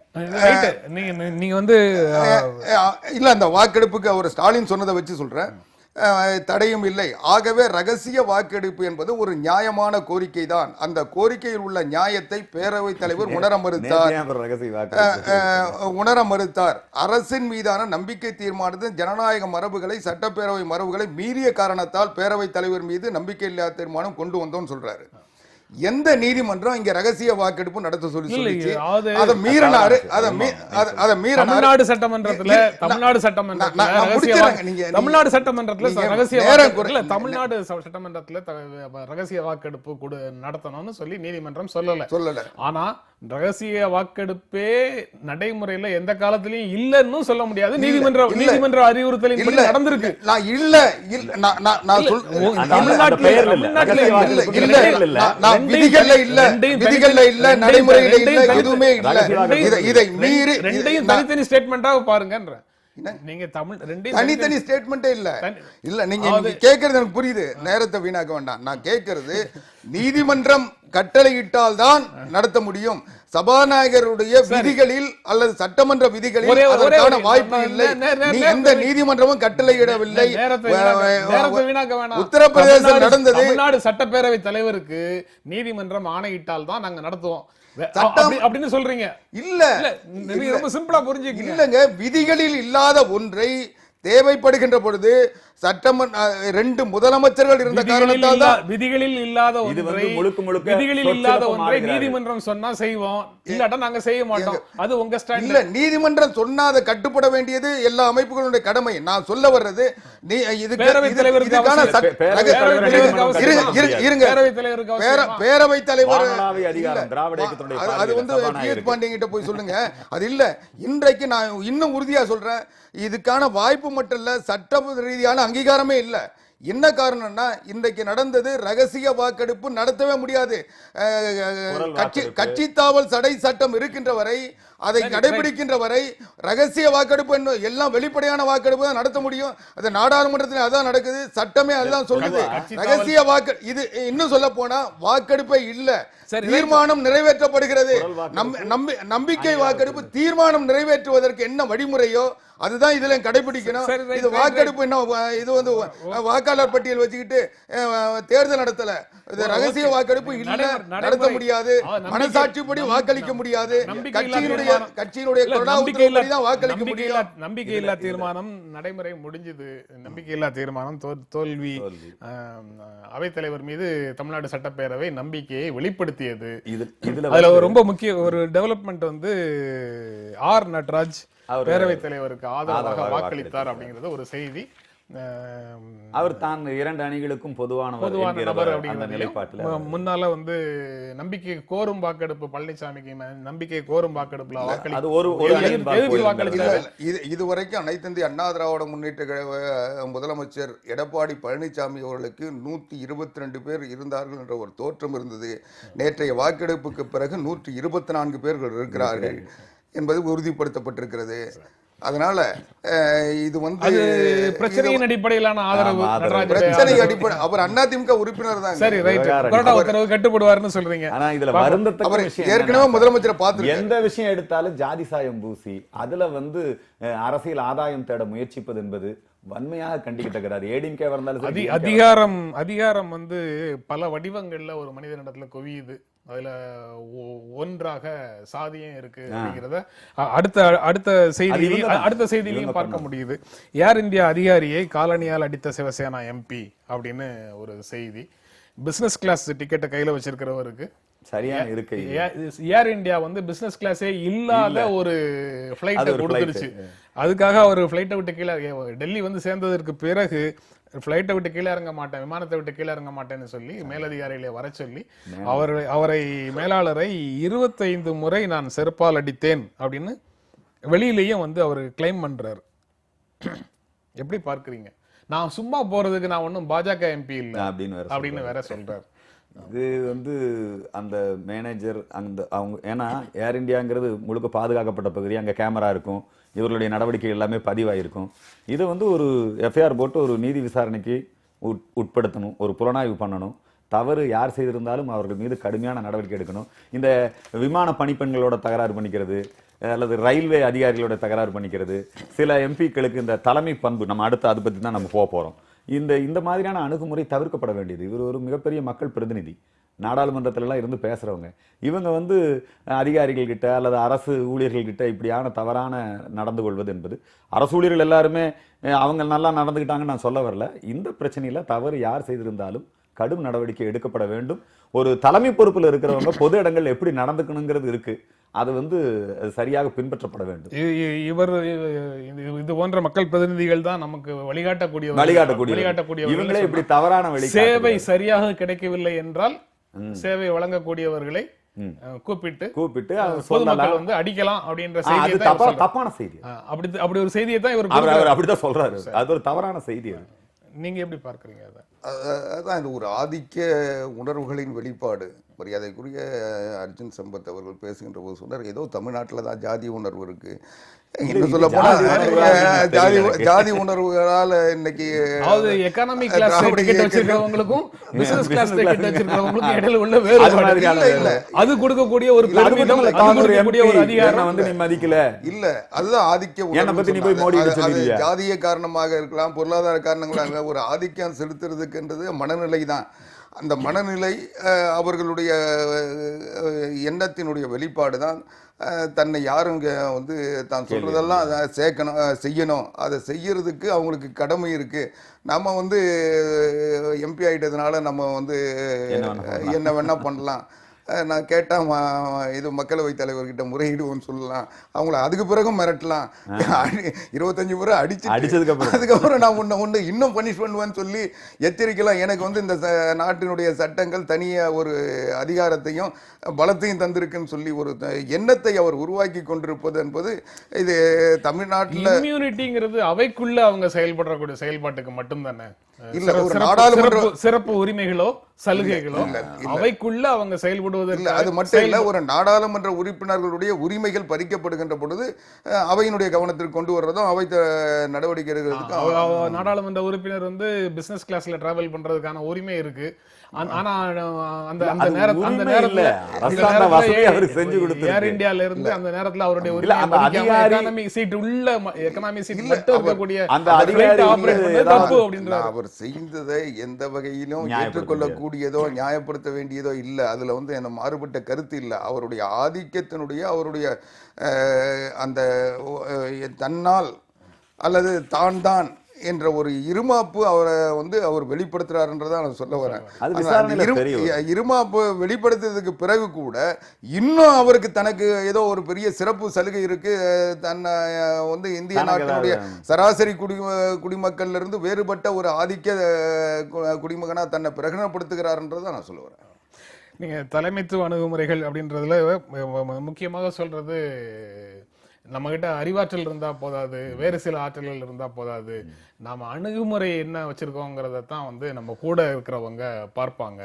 நீங்க வந்து இல்ல அந்த வாக்கெடுப்புக்கு அவர் ஸ்டாலின் சொன்னதை வச்சு சொல்றேன், தடையும் இல்லை. ஆகவே ரகசிய வாக்கெடுப்பு என்பது ஒரு நியாயமான கோரிக்கை தான். அந்த கோரிக்கையில் உள்ள நியாயத்தை பேரவைத் தலைவர் உணர மறுத்தார். அரசின் மீதான நம்பிக்கை தீர்மானத்தின் ஜனநாயக மரபுகளை, சட்டப்பேரவை மரபுகளை மீறிய காரணத்தால் பேரவைத் தலைவர் மீது நம்பிக்கை இல்லாத தீர்மானம் கொண்டு வந்தோம் சொல்றாரு. எந்த நீதிமன்றம் இங்க ரகசிய வாக்கெடுப்பு நடத்த சொல்லிச்சு? அதை மீறினாரு. தமிழ்நாடு சட்டமன்றத்துல ரகசிய வாக்கெடுப்பு நடத்தணும்னு சொல்லி நீதிமன்றம் சொல்லல. ஆனா ரகசிய வாக்கெடுப்பே நடைமுறையில எந்த காலத்திலயும் இல்லன்னு சொல்ல முடியாது. நீதிமன்ற அறிவுறுத்தலின் நடந்திருக்கு. நான் இல்ல விதிகள்ல இல்ல நடைமுறையில இல்ல எதுவுமே இல்ல. இதை மீறி ரெண்டையும் தனித்தனி ஸ்டேட்மெண்டாக பாருங்கன்ற. நீங்க தனித்தனி ஸ்டேட்மெண்டே இல்ல. நீங்க கேக்குறது எனக்கு புரியுது, நேரத்தை வீணாக்க வேண்டாம். நான் கேட்கறது நீதிமன்றம் கட்டளையிட்டால் தான் நடத்த முடியும். சபாநாயகருடைய விதிகளில் அல்லது சட்டமன்ற விதிகளில் அதற்கான வாய்ப்பு இல்லை. எந்த நீதிமன்றமும் கட்டளையிடவில்லை. உத்தரப்பிரதேசம் நடந்தது. தமிழ்நாடு சட்டப்பேரவை தலைவருக்கு நீதிமன்றம் ஆணையிட்டால் தான் நாங்க நடத்துவோம் அப்படின்னு சொல்றீங்க. இல்ல, ரொம்ப சிம்பிளா புரிஞ்சுக்கீங்க. இல்லங்க, விதிகளில் இல்லாத ஒன்றை தேவைப்படுகின்ற பொழுது சட்டமன்ற 2 முதலமைச்சர்கள் இருந்த காரணத்தால் தான் விதிகளில் இல்லாத ஒன்றை நீதிமன்றம் சொன்னா செய்வோம், இல்லாட்டா நாங்க செய்ய மாட்டோம். அது உங்க ஸ்டாண்ட் இல்ல. நீதிமன்றம் சொன்னாத கட்டுப்பட வேண்டியது எல்லா அமைப்புகளுடைய கடமை. நான் சொல்ல வர்றது பேரவைத் தலைவர் அது பிஎஸ் பாண்டியன் கிட்ட போய் சொல்லுங்க. அது இல்ல. இன்றைக்கு நான் இன்னும் உறுதியா சொல்றேன், இதுக்கான வாய்ப்பு மட்டும் இல்ல, சட்ட ரீதியான அங்கீகாரமே இல்ல. என்ன காரணம்னா இன்றைக்கு நடந்தது ரகசிய வாக்கெடுப்பு நடத்தவே முடியாது. கட்சி தாவல் தடை சட்டம் இருக்கின்ற வரை, அதை கடைபிடிக்கின்ற வரை ரகசிய வாக்கெடுப்பு எல்லாம் வெளிப்படையான வாக்கெடுப்பு தான் நடத்த முடியும். அது நாடாளுமன்றத்தில் அதான் நடக்குது, சட்டமே அதுதான் சொல்லுது. ரகசிய வாக்கு இது இன்னும் சொல்ல போனா வாக்கெடுப்பே இல்ல, தீர்மானம் நிறைவேற்றப்படுகிறது. நம்பிக்கை வாக்கெடுப்பு தீர்மானம் நிறைவேற்றுவதற்கு என்ன வழிமுறையோ அதுதான் இதுல கடைபிடிக்கணும். இது வாக்கெடுப்பு என்ன, இது வந்து வாக்காளர் பட்டியல் வச்சுக்கிட்டு தேர்தல் நடத்தல. இது ரகசிய வாக்கெடுப்பு இல்ல, நடத்த முடியாது. மனசாட்சிப்படி வாக்களிக்க முடியாது. கட்சியினுடைய தான் வாக்களிக்க முடியும். நம்பிக்கையில்லா தீர்மானம் நடைமுறை முடிஞ்சது. நம்பிக்கையில்லா தீர்மானம் தோல்வி. அவைத்தலைவர் மீது தமிழ்நாடு சட்டப்பேரவை நம்பிக்கையை வெளிப்படுத்தியது. அதுல ரொம்ப முக்கிய ஒரு டெவலப்மெண்ட் வந்து ஆர் நடராஜ் பேரவைத் தலைவருக்கு ஆதரவாக வாக்களித்தார் அப்படிங்கிறது ஒரு செய்தி. அவர் தான் 2 அணிகளுக்கும் பொதுவான நபர் அப்படிங்கிற நிலைப்பாட்டில் முன்னால வந்து நம்பிக்கை கோரும் வாக்கெடுப்பு பழனிசாமிக்கு நம்பிக்கை கோரும் வாக்கெடுப்புல வாக்களித்தார். இதுவரைக்கும் அனைத்து இந்திய அண்ணா திராவிட முன்னேற்ற கழக முதலமைச்சர் எடப்பாடி பழனிசாமி அவர்களுக்கு 122 பேர் இருந்தார்கள் என்ற ஒரு தோற்றம் இருந்தது. நேற்றைய வாக்கெடுப்புக்கு பிறகு 124 பேர்கள் இருக்கிறார்கள் என்பது உறுதிப்படுத்தப்பட்டிருக்கிறது. அதனால இது வந்து பிரச்சனையின் அடிப்படையிலான ஆதரவு. பிரச்சனை அடிப்படை அவர் அதிமுக உறுப்பினர் தான். சரி, ரைட். கட்டுப்படுவார்னு சொல்றீங்க. ஆனா இதுல வருந்தத்தக்க விஷயம், ஏற்கனவே முதலமைச்சரை பார்த்து எந்த விஷயம் எடுத்தாலும் ஜாதி சாயம் பூசி அதுல வந்து அரசியல் ஆதாயம் தேட முயற்சிப்பது என்பது வன்மையாக கண்டிக்கத்தக்கிறார். ஏடிஎம்கே இருந்தாலும் அதிகாரம் வந்து பல வடிவங்கள்ல ஒரு மனிதனிடத்துல குவியுது. அதுல ஒன்றாக சாதியம் இருக்கு அப்படிங்கிறத அடுத்த செய்தியிலையும் பார்க்க முடியுது. ஏர் இந்தியா அதிகாரியை காலனியால் அடித்த சிவசேனா எம்பி அப்படின்னு ஒரு செய்தி. பிசினஸ் கிளாஸ் டிக்கெட்டை கையில வச்சிருக்கிறவருக்கு சரியான இருக்கு. ஏர் இந்தியா வந்து பிசினஸ் கிளாஸே இல்லாத ஒரு ஃபிளைட்டை கொடுத்துருச்சு. அதுக்காக அவர் ஃபிளைட்டை விட்டு கீழே டெல்லி வந்து சேர்ந்ததற்கு பிறகு ஃபிளைட்டை விட்டு கீழே இறங்க மாட்டேன், விமானத்தை விட்டு கீழே இறங்க மாட்டேன்னு சொல்லி மேலதிகாரிகளை வர சொல்லி அவரை மேலாளரை 25 முறை நான் செருப்பால் அடித்தேன் அப்படின்னு வெளியிலேயும் வந்து அவர் கிளைம் பண்றாரு. எப்படி பார்க்குறீங்க? நான் சும்மா போறதுக்கு நான் ஒன்றும் பாஜக எம்பி இல்லை அப்படின்னு வேற சொல்றாரு. இது வந்து அந்த மேனேஜர் அவங்க, ஏன்னா ஏர் இந்தியாங்கிறது முழுக்க பாதுகாக்கப்பட்ட பகுதி, அங்கே கேமரா இருக்கும், இவர்களுடைய நடவடிக்கை எல்லாமே பதிவாயிருக்கும். இதை வந்து ஒரு எஃப்ஐஆர் போட்டு ஒரு நீதி விசாரணைக்கு உட்படுத்தணும், ஒரு புலனாய்வு பண்ணணும். தவறு யார் செய்திருந்தாலும் அவர்கள் மீது கடுமையான நடவடிக்கை எடுக்கணும். இந்த விமான பணிப்பெண்களோட தகராறு பண்ணிக்கிறது அல்லது ரயில்வே அதிகாரிகளோட தகராறு பண்ணிக்கிறது, சில எம்பிக்களுக்கு இந்த தலைமை பண்பு, நம்ம அடுத்து அதை பற்றி தான் நம்ம போகிறோம். இந்த மாதிரியான அணுகுமுறை தவிர்க்கப்பட வேண்டியது. இவர் ஒரு மிகப்பெரிய மக்கள் பிரதிநிதி, நாடாளுமன்றத்திலலாம் இருந்து பேசுகிறவங்க. இவங்க வந்து அதிகாரிகள் கிட்ட அல்லது அரசு ஊழியர்கள் கிட்ட இப்படியான தவறான நடந்து கொள்வது என்பது, அரசு ஊழியர்கள் எல்லாருமே அவங்க நல்லா நடந்துக்கிட்டாங்கன்னு நான் சொல்ல வரல. இந்த பிரச்சனையில் தவறு யார் செய்திருந்தாலும் கடும் நடவடிக்கை எடுக்கப்பட வேண்டும். ஒரு தலைமை பொறுப்பில் இருக்கிறவங்க பொது இடங்கள் எப்படி நடந்துக்கணுங்கிறது இருக்கு, அது வந்து சரியாக பின்பற்றப்பட வேண்டும். இது போன்ற மக்கள் பிரதிநிதிகள் தான் நமக்கு வழிகாட்டக்கூடிய இவங்களே இப்படி தவறான வழி, சேவை சரியாக கிடைக்கவில்லை என்றால் சேவை வழங்கக்கூடியவர்களை கூப்பிட்டு பொதுமக்கள் வந்து அடிக்கலாம் அப்படின்ற செய்தி தப்பான செய்தி. அப்படி ஒரு செய்தியை தான் இவர் அப்படிதான் சொல்றாரு. அது ஒரு தவறான செய்தி. நீங்க எப்படி பார்க்கறீங்க அதை? அதான் இது ஒரு ஆதிக்க உணர்வுகளின் வெளிப்பாடு. மரியாதைக்குரிய அர்ஜுன் சம்பத் அவர்கள் பேசுகின்ற போது சொன்னார், ஏதோ தமிழ்நாட்டில் தான் ஜாதி உணர்வு இருக்கு. இன்னும் சொல்ல போனா ஜாதி உணர்வுகளால இன்னைக்கு எக்கானமிக் கிளாஸ் டிக்கெட் வச்சிருக்கவங்களுக்கும் பிசினஸ் கிளாஸ் டிக்கெட் வச்சிருக்கவங்களுக்கும் இடையில உள்ள வேறுபாடு இல்ல. அது கொடுக்கக்கூடிய ஒரு பிளாட்ஃபார்ம், அது கொடுக்கக்கூடிய ஒரு அதிகாரம் வந்து நீ மதிக்கல இல்ல. அதுதான் ஆதிக்க உணர்வு. ஜாதிய காரணமாக இருக்கலாம், பொருளாதார காரணங்களாக ஒரு ஆதிக்கம் செலுத்துறதுக்குன்றது மனநிலை தான். அந்த மனநிலை அவர்களுடைய எண்ணத்தினுடைய வெளிப்பாடு தான். தன்னை யாரும் வந்து தான் சொல்றதெல்லாம் அதை சேர்க்கணும், செய்யணும். அதை செய்யறதுக்கு அவங்களுக்கு கடமை இருக்கு. நம்ம வந்து எம்பி ஆயிட்டதுனால நம்ம வந்து என்ன வேணா பண்ணலாம். நான் கேட்டால் இது மக்களவைத் தலைவர்கிட்ட முறையிடுவோம்னு சொல்லலாம். அவங்கள அதுக்கு பிறகும் மிரட்டலாம். 25 முறை அதுக்கப்புறம் நான் ஒன்று இன்னும் பனிஷ் பண்ணுவேன்னு சொல்லி எச்சரிக்கலாம். எனக்கு வந்து இந்த நாட்டினுடைய சட்டங்கள் தனியாக ஒரு அதிகாரத்தையும் பலத்தையும் தந்திருக்குன்னு சொல்லி ஒரு எண்ணத்தை அவர் உருவாக்கி கொண்டிருப்பது என்பது இது தமிழ்நாட்டில் இம்யூனிட்டிங்கிறது அவைக்குள்ள அவங்க செயல்படக்கூடிய செயல்பாட்டுக்கு மட்டும்தானே. இல்ல ஒரு நாடாளுமன்ற சிறப்பு உரிமைகளோ சலுகைகளோ அவைக்குள்ள அவங்க செயல்படுவதில்லை. அது மட்டும் இல்ல, ஒரு நாடாளுமன்ற உறுப்பினர்களுடைய உரிமைகள் பறிக்கப்படுகின்ற பொழுது அவையினுடைய கவனத்திற்கு கொண்டு வர்றதும் அவை நடவடிக்கை எடுக்கிறதுக்கும். நாடாளுமன்ற உறுப்பினர் வந்து பிசினஸ் கிளாஸ்ல டிராவல் பண்றதுக்கான உரிமை இருக்கு. ஆனா அந்த நேரத்துல ஏர் இந்தியால இருந்து அந்த நேரத்துல அவருடைய எக்கானமி சீட் உள்ள எக்கானமி சீட் மட்டும் இருக்கக்கூடிய அந்த அவர் செய்ததை எந்த வகையிலும் ஏற்றுக்கொள்ளக்கூடியதோ நியாயப்படுத்த வேண்டியதோ இல்லை. அதுல வந்து என்ன மாறுபட்ட கருத்து இல்லை. அவருடைய ஆதிக்கத்தினுடைய அவருடைய அந்த தன்னால் அல்லது தான் என்ற ஒரு இருமாப்பு அவரை வந்து அவர் வெளிப்படுத்துறாருன்றதை நான் சொல்ல வரேன். இருமாப்பு வெளிப்படுத்துறதுக்கு பிறகு கூட இன்னும் அவருக்கு தனக்கு ஏதோ ஒரு பெரிய சிறப்பு சலுகை இருக்கு, தன்னை வந்து இந்திய நாட்டினுடைய சராசரி குடிமக்கள்ல இருந்து வேறுபட்ட ஒரு ஆதிக்க குடிமகனா தன்னை பிரகடனப்படுத்துகிறாருன்றதை நான் சொல்ல வரேன். நீங்க தலைமைத்துவ அணுகுமுறைகள் அப்படின்றதுல முக்கியமாக சொல்றது, நம்ம கிட்ட அறிவாற்றல் இருந்தா போதாது, வேறு சில ஆற்றல்கள் இருந்தா போதாது, நாம அணுகுமுறை என்ன வச்சிருக்கோங்கிறத தான் வந்து நம்ம கூட இருக்கிறவங்க பார்ப்பாங்க.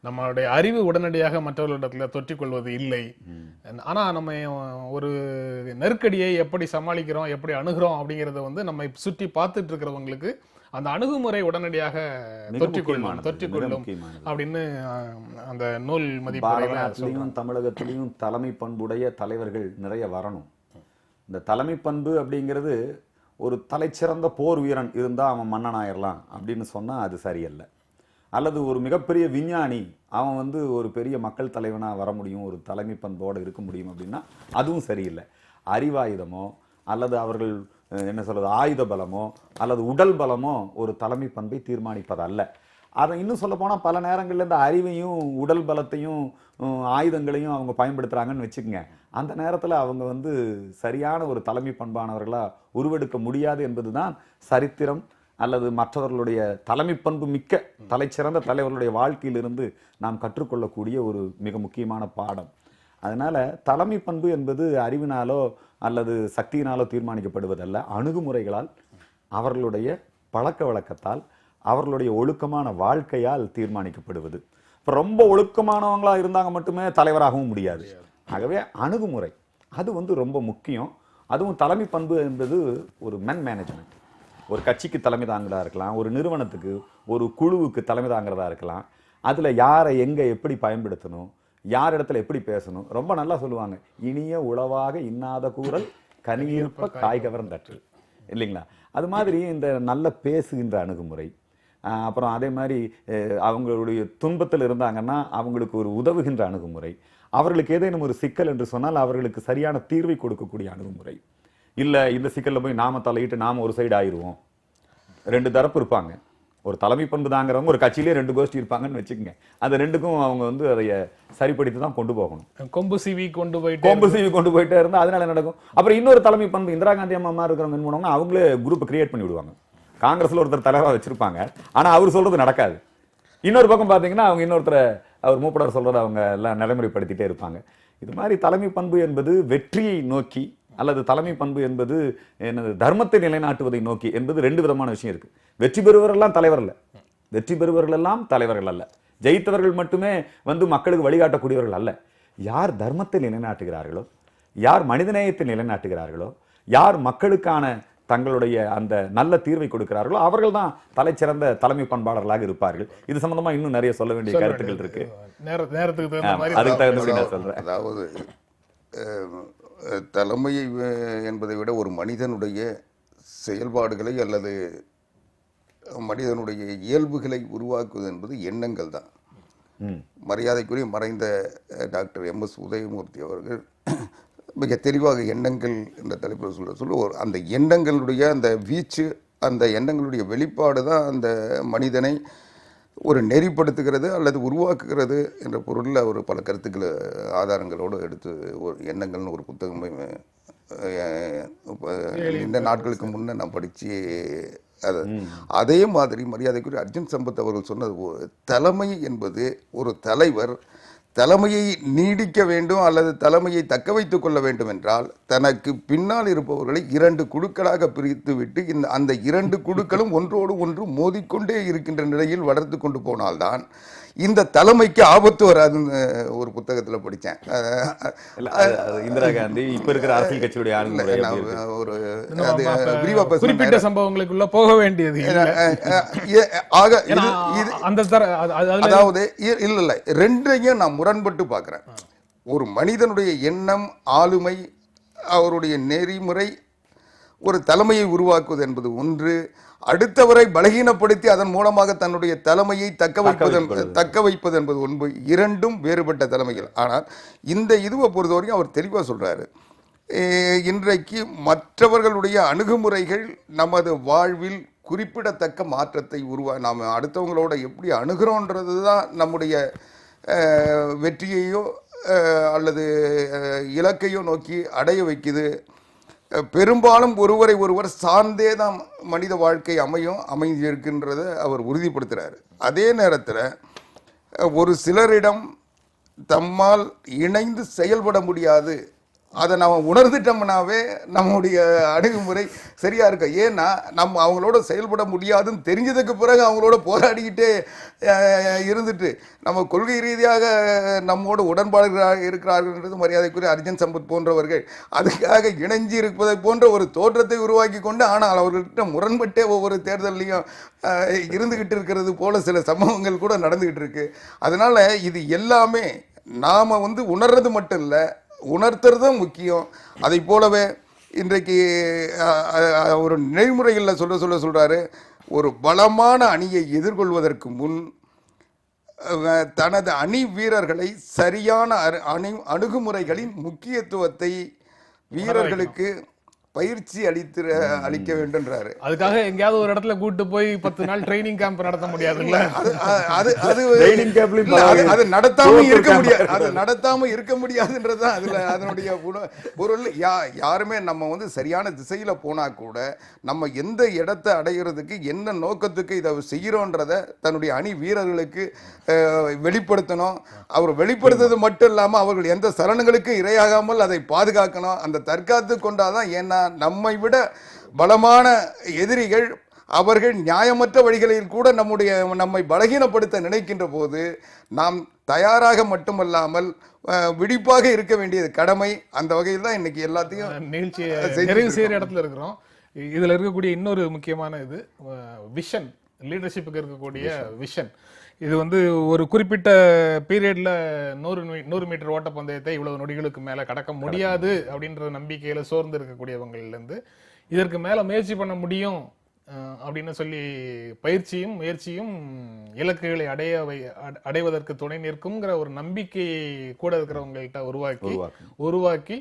நம்மளுடைய அறிவு உடனடியாக மற்றவர்களிடத்துல தொற்றிக்கொள்வது இல்லை. ஆனா நம்ம ஒரு நெருக்கடியை எப்படி சமாளிக்கிறோம், எப்படி அணுகிறோம் அப்படிங்கறத வந்து நம்ம சுற்றி பார்த்துட்டு இருக்கிறவங்களுக்கு அந்த அணுகுமுறை உடனடியாக தொற்றிக்கொள்ளும் அப்படின்னு அந்த நூல் மதிப்பு. தமிழகத்திலையும் தலைமை பண்புடைய தலைவர்கள் நிறைய வரணும். இந்த தலைமை பண்பு அப்படிங்கிறது ஒரு தலைச்சிறந்த போர் வீரன் இருந்தால் அவன் மன்னன் ஆயிடலாம் அப்படின்னு சொன்னால் அது சரியல்ல. அல்லது ஒரு மிகப்பெரிய விஞ்ஞானி அவன் வந்து ஒரு பெரிய மக்கள் தலைவனாக வர முடியும், ஒரு தலைமை பண்போடு இருக்க முடியும் அப்படின்னா அதுவும் சரியில்லை. அறிவாயுதமோ அல்லது அவர்கள் என்ன சொல்றது ஆயுத பலமோ அல்லது உடல் பலமோ ஒரு தலைமை பண்பை தீர்மானிப்பதல்ல. அதை இன்னும் சொல்ல போனால் பல நேரங்களில் இந்த அறிவையும் உடல் பலத்தையும் ஆயுதங்களையும் அவங்க பயன்படுத்துகிறாங்கன்னு வச்சுக்கோங்க. அந்த நேரத்தில் அவங்க வந்து சரியான ஒரு தலைமை பண்பானவர்களாக உருவெடுக்க முடியாது என்பதுதான் சரித்திரம் அல்லது மற்றவர்களுடைய தலைமை பண்பு மிக்க தலைச்சிறந்த தலைவர்களுடைய வாழ்க்கையிலிருந்து நாம் கற்றுக்கொள்ளக்கூடிய ஒரு மிக முக்கியமான பாடம். அதனால தலைமை பண்பு என்பது அறிவினாலோ அல்லது சக்தியினாலோ தீர்மானிக்கப்படுவதல்ல, அணுகுமுறைகளால், அவர்களுடைய பழக்க வழக்கத்தால், அவர்களுடைய ஒழுக்கமான வாழ்க்கையால் தீர்மானிக்கப்படுவது. இப்போ ரொம்ப ஒழுக்கமானவங்களா இருந்தாங்க மட்டுமே தலைவராகவும் முடியாது. ஆகவே அணுகுமுறை அது வந்து ரொம்ப முக்கியம். அதுவும் தலைமை பண்பு என்பது ஒரு மேனேஜ்மெண்ட். ஒரு கட்சிக்கு தலைமை தாங்கிறதா இருக்கலாம், ஒரு நிறுவனத்துக்கு ஒரு குழுவுக்கு தலைமை தாங்கிறதா இருக்கலாம். அதில் யாரை எங்கே எப்படி பயன்படுத்தணும், யார் இடத்துல எப்படி பேசணும். ரொம்ப நல்லா சொல்லுவாங்க, இனிய உளவாக இன்னாத கூறல் கனியிருப்ப காய்கவரம் தற்று, இல்லைங்களா? அது மாதிரி இந்த நல்ல பேசுகின்ற அணுகுமுறை. அப்புறம் அதே மாதிரி அவங்களுடைய துன்பத்தில் இருந்தாங்கன்னா அவங்களுக்கு ஒரு உதவுகின்ற அணுகுமுறை. அவர்களுக்கு ஏதேனும் ஒரு சிக்கல் என்று சொன்னால் அவர்களுக்கு சரியான தீர்வை கொடுக்கக்கூடிய அணுகுமுறை. இல்லை இந்த சிக்கலில் போய் நாம தலையிட்டு நாம ஒரு சைடு ஆயிடுவோம். ரெண்டு தரப்பு இருப்பாங்க. ஒரு தலைமை பண்பு தாங்கிறவங்க ஒரு கட்சியிலே ரெண்டு கோஷ்டி இருப்பாங்கன்னு வச்சுக்கோங்க. அந்த ரெண்டுக்கும் அவங்க வந்து அதை சரிப்படுத்தி தான் கொண்டு போகணும். கொம்பு சீவி கொண்டு போயிட்டே இருந்தால் அதனால நடக்கும். அப்புறம் இன்னொரு தலைமை பண்பு இந்திரா காந்தி அம்மா இருக்கிறவங்க என்ன பண்ணுவாங்கன்னா அவங்களே குரூப்பை கிரியேட் பண்ணி விடுவாங்க. காங்கிரஸ்ல ஒருத்தர் தலைவராக வச்சிருப்பாங்க, ஆனா அவர் சொல்றது நடக்காது. இன்னொரு பக்கம் பார்த்தீங்கன்னா அவங்க இன்னொருத்தரை அவர் மூப்படார் சொல்றதை அவங்க எல்லாம் நடைமுறைப்படுத்திட்டே இருப்பாங்க. இது மாதிரி தலைமை பண்பு என்பது வெற்றியை நோக்கி அல்லது தலைமை பண்பு என்பது என்னது தர்மத்தை நிலைநாட்டுவதை நோக்கி என்பது ரெண்டு விதமான விஷயம் இருக்கு. வெற்றி பெறுவரெல்லாம் தலைவர் இல்லை, வெற்றி பெறுபவர்கள் எல்லாம் தலைவர்கள் அல்ல, ஜெயித்தவர்கள் மட்டுமே வந்து மக்களுக்கு வழிகாட்டக்கூடியவர்கள் அல்ல. யார் தர்மத்தை நிலைநாட்டுகிறார்களோ, யார் மனிதநேயத்தை நிலைநாட்டுகிறார்களோ, யார் மக்களுக்கான தங்களுடைய அந்த நல்ல தீர்வை கொடுக்கிறார்களோ அவர்கள் தான் தலைச்சிறந்த தலைமை பண்பாளர்களாக இருப்பார்கள். இது சம்பந்தமா இன்னும் நிறைய சொல்ல வேண்டிய கருத்துக்கள் இருக்கு. நேரத்துக்கு அதுக்கு தகுந்தபடி நான் சொல்றேன். அதாவது தலைமை என்பதை விட ஒரு மனிதனுடைய செயல்பாடுகளை அல்லது மனிதனுடைய இயல்புகளை உருவாக்குவது என்பது எண்ணங்கள் தான். மரியாதைக்குரிய மறைந்த டாக்டர் MS உதயமூர்த்தி அவர்கள் மிக தெளிவாக எண்ணங்கள் என்ற தலைப்பில் சொல்ல அந்த எண்ணங்களுடைய அந்த வீச்சு, அந்த எண்ணங்களுடைய வெளிப்பாடு தான் அந்த மனிதனை ஒரு நெறிப்படுத்துகிறது அல்லது உருவாக்குகிறது என்ற பொருளில் அவர் பல கருத்துக்களை ஆதாரங்களோடு எடுத்து ஒரு எண்ணங்கள்னு ஒரு புத்தகமே இந்த நாட்களுக்கு முன்னே நான் படித்து அது அதே மாதிரி மரியாதைக்குரிய அர்ஜுன் சம்பத் அவர்கள் சொன்னது, தலைமை என்பது ஒரு தலைவர் தலைமையை நீடிக்க வேண்டும் அல்லது தலைமையை தக்க வைத்துக் கொள்ள வேண்டும் என்றால் தனக்கு பின்னால் இருப்பவர்களை 2 குழுக்களாக பிரித்து விட்டு அந்த 2 குழுக்களும் ஒன்றோடு ஒன்று மோதிக்கொண்டே இருக்கின்ற நிலையில் வளர்த்து கொண்டு போனால்தான் இந்த தலைமைக்கு ஆபத்து வராதுன்னு ஒரு புத்தகத்துல படித்தேன். இந்திரா காந்தி இப்ப இருக்கிற அரசியல் கட்சியுடைய ஒரு குறிப்பிட்ட சம்பவங்களுக்குள்ள போக வேண்டியது. அதாவது இல்ல ரெண்டையும் நான் முரண்பட்டு பார்க்கிறேன். ஒரு மனிதனுடைய எண்ணம், ஆளுமை, அவருடைய நெறிமுறை ஒரு தலைமையை உருவாக்குவது என்பது ஒன்று, அடுத்தவரை பலகீனப்படுத்தி அதன் மூலமாக தன்னுடைய தலைமையை தக்க வைப்பது என்பது ஒன்று. இரண்டும் வேறுபட்ட தலைமைகள். ஆனால் இந்த இதுவை பொறுத்தவரைக்கும் அவர் தெளிவாக சொல்றாரு, இன்றைக்கு மற்றவர்களுடைய அணுகுமுறைகள் நமது வாழ்வில் குறிப்பிடத்தக்க மாற்றத்தை நாம் அடுத்தவங்களோட எப்படி அணுகிறோன்றது தான் நம்முடைய வெற்றியையோ அல்லது இலக்கையோ நோக்கி அடைய வைக்குது. பெரும்பாலும் ஒருவரை ஒருவர் சார்ந்தே தான் மனித வாழ்க்கை அமைஞ்சிருக்கின்றதை அவர் உறுதிப்படுத்துகிறார். அதே நேரத்தில் ஒரு சிலரிடம் தம்மால் இணைந்து செயல்பட முடியாது, அதை நம்ம உணர்ந்துட்டோம்னாவே நம்முடைய அணுகுமுறை சரியா இருக்கு. ஏன்னா நம்ம அவங்களோட செயல்பட முடியாதுன்னு தெரிஞ்சதுக்கு பிறகு அவங்களோட போராடிக்கிட்டே இருந்துட்டு நம்ம கொள்கை ரீதியாக நம்மோட உடன்பாடு இருக்கிறார்கள்ன்றது மரியாதைக்குரிய அர்ஜுன் சம்பத் போன்றவர்கள் அதுக்காக இணைஞ்சு இருப்பதை போன்ற ஒரு தோற்றத்தை உருவாக்கி கொண்டு, ஆனால் அவர்கள்ட்ட முரண்பட்டே ஒவ்வொரு தேர்தலையும் இருந்துகிட்டு இருக்கிறது போல சில சம்பவங்கள் கூட நடந்துகிட்டு இருக்கு. அதனால இது எல்லாமே நாம உணர்றது மட்டும் இல்லை, உணர்த்துறதும் முக்கியம். அதை போலவே இன்றைக்கு ஒரு நெறிமுறைகளில் சொல்றாரு, ஒரு பலமான அணியை எதிர்கொள்வதற்கு முன் தனது அணி வீரர்களை சரியான அணுகுமுறைகளின் முக்கியத்துவத்தை வீரர்களுக்கு பயிற்சி அளிக்க வேண்டும்ன்றாரு. அதுக்காக எங்கேயாவது ஒரு இடத்துல கூட்டு போய் 10 நாள் ட்ரைனிங் கேம்ப் நடத்த முடியாதுல்ல? அது நடத்தாம இருக்க முடியாது, அது நடத்தாம இருக்க முடியாதுன்றதுதான் அதுல அதனுடைய பொருள். யாருமே நம்ம சரியான திசையில போனா கூட நம்ம எந்த இடத்தை அடைகிறதுக்கு என்ன நோக்கத்துக்கு இதை செய்யறோன்றத தன்னுடைய அணி வீரர்களுக்கு வெளிப்படுத்தணும். அவர் வெளிப்படுத்துறது மட்டும் இல்லாம அவர்கள் எந்த சலனங்களுக்கு இரையாகாமல் அதை பாதுகாக்கணும். அந்த தற்காத்து கொண்டாதான், ஏன்னா நம்மை விட பலமான எதிரிகள் அவர்கள் நியாயமற்ற வழிகளில் கூட நம்மை பலகீனப்படுத்த நினைக்கின்ற போது நாம் தயாராக மட்டுமல்லாமல் விழிப்பாக இருக்க வேண்டியது கடமை. அந்த வகையில் தான் இன்னைக்கு எல்லாத்தையும் நிகழ்ச்சியை நிறைவு செய்கிற இடத்துல இருக்கிறோம். இதுல இருக்கக்கூடிய இன்னொரு முக்கியமான இது விஷன், லீடர்ஷிப்புக்கு இருக்கக்கூடிய விஷன். இது ஒரு குறிப்பிட்ட பீரியட்ல 100 மீட்டர் ஓட்டப்பந்தயத்தை இவ்வளவு நொடிகளுக்கு மேல கடக்க முடியாது அப்படின்ற நம்பிக்கையில சோர்ந்து இருக்கக்கூடியவங்கள்ல இருந்து இதற்கு மேல முயற்சி பண்ண முடியும் அப்படின்னு சொல்லி பயிற்சியும் முயற்சியும் இலக்குகளை அடைவதற்கு துணை நிற்கும்ங்கிற ஒரு நம்பிக்கையை கூட இருக்கிறவங்கள்ட்ட உருவாக்கி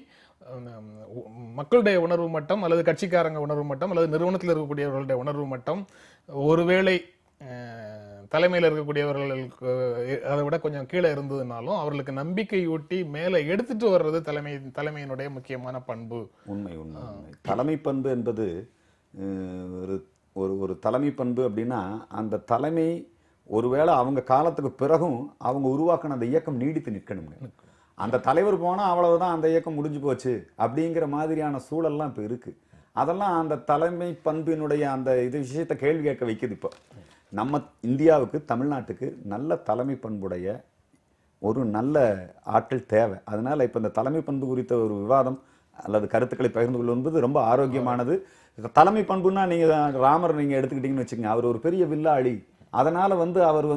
மக்களுடைய உணர்வு மட்டம் அல்லது கட்சிக்காரங்க உணர்வு மட்டம் அல்லது நிறுவனத்தில் இருக்கக்கூடியவர்களுடைய உணர்வு மட்டம் ஒருவேளை தலைமையில் இருக்கக்கூடியவர்களுக்கு அதை விட கொஞ்சம் கீழே இருந்ததுனாலும் அவர்களுக்கு நம்பிக்கையூட்டி மேலே எடுத்துட்டு வர்றது தலைமையினுடைய முக்கியமான பண்பு. உண்மை. தலைமை பண்பு என்பது ஒரு தலைமை பண்பு அப்படின்னா, அந்த தலைமை ஒருவேளை அவங்க காலத்துக்கு பிறகும் அவங்க உருவாக்கின அந்த இயக்கம் நீடித்து நிற்கணும். அந்த தலைவர் போனா அவ்வளவுதான், அந்த இயக்கம் முடிஞ்சு போச்சு அப்படிங்கிற மாதிரியான சூழல்லாம் இப்ப இருக்கு. அதெல்லாம் அந்த தலைமை பண்பினுடைய அந்த விஷயத்தை கேள்வி கேட்க வைக்குது. நம்ம இந்தியாவுக்கு, தமிழ்நாட்டுக்கு நல்ல தலைமை பண்புடைய ஒரு நல்ல ஆட்கள் தேவை. அதனால இப்ப இந்த தலைமை பண்பு குறித்த ஒரு விவாதம் அல்லது கருத்துக்களை பகிர்ந்து கொள்வது ரொம்ப ஆரோக்கியமானது. தலைமை பண்புன்னா நீங்க ராமர் நீங்க எடுத்துக்கிட்டீங்கன்னு வச்சுக்கோங்க, அவர் ஒரு பெரிய வில்லாளி, அதனால அவர்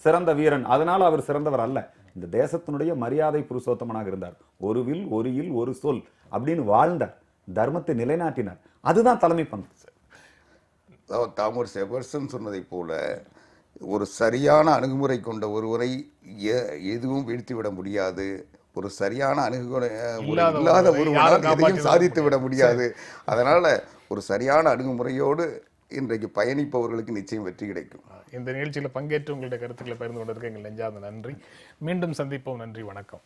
சிறந்த வீரன், அதனால அவர் சிறந்தவர் அல்ல. இந்த தேசத்தினுடைய மரியாதை புருஷோத்தமனாக இருந்தார். ஒரு வில், ஒரு இல், ஒரு சொல் அப்படின்னு வாழ்ந்தார், தர்மத்தை நிலைநாட்டினார். அதுதான் தலைமை பண்பு. தாமர் செபர்சன் சொன்னதை போல ஒரு சரியான அணுகுமுறை கொண்ட ஒருவரை எதுவும் வீழ்த்திவிட முடியாது. ஒரு சரியான அணுகுமுறை இல்லாத ஒருவரால் எதையும் சாதித்து விட முடியாது. அதனால ஒரு சரியான அணுகுமுறையோடு இன்றைக்கு பயணிப்பவர்களுக்கு நிச்சயம் வெற்றி கிடைக்கும். இந்த நிகழ்ச்சியில் பங்கேற்று உங்களுடைய கருத்துக்களை பகிர்ந்து கொண்டதற்கு எங்கள் நெஞ்சார்ந்த நன்றி. மீண்டும் சந்திப்போம். நன்றி, வணக்கம்.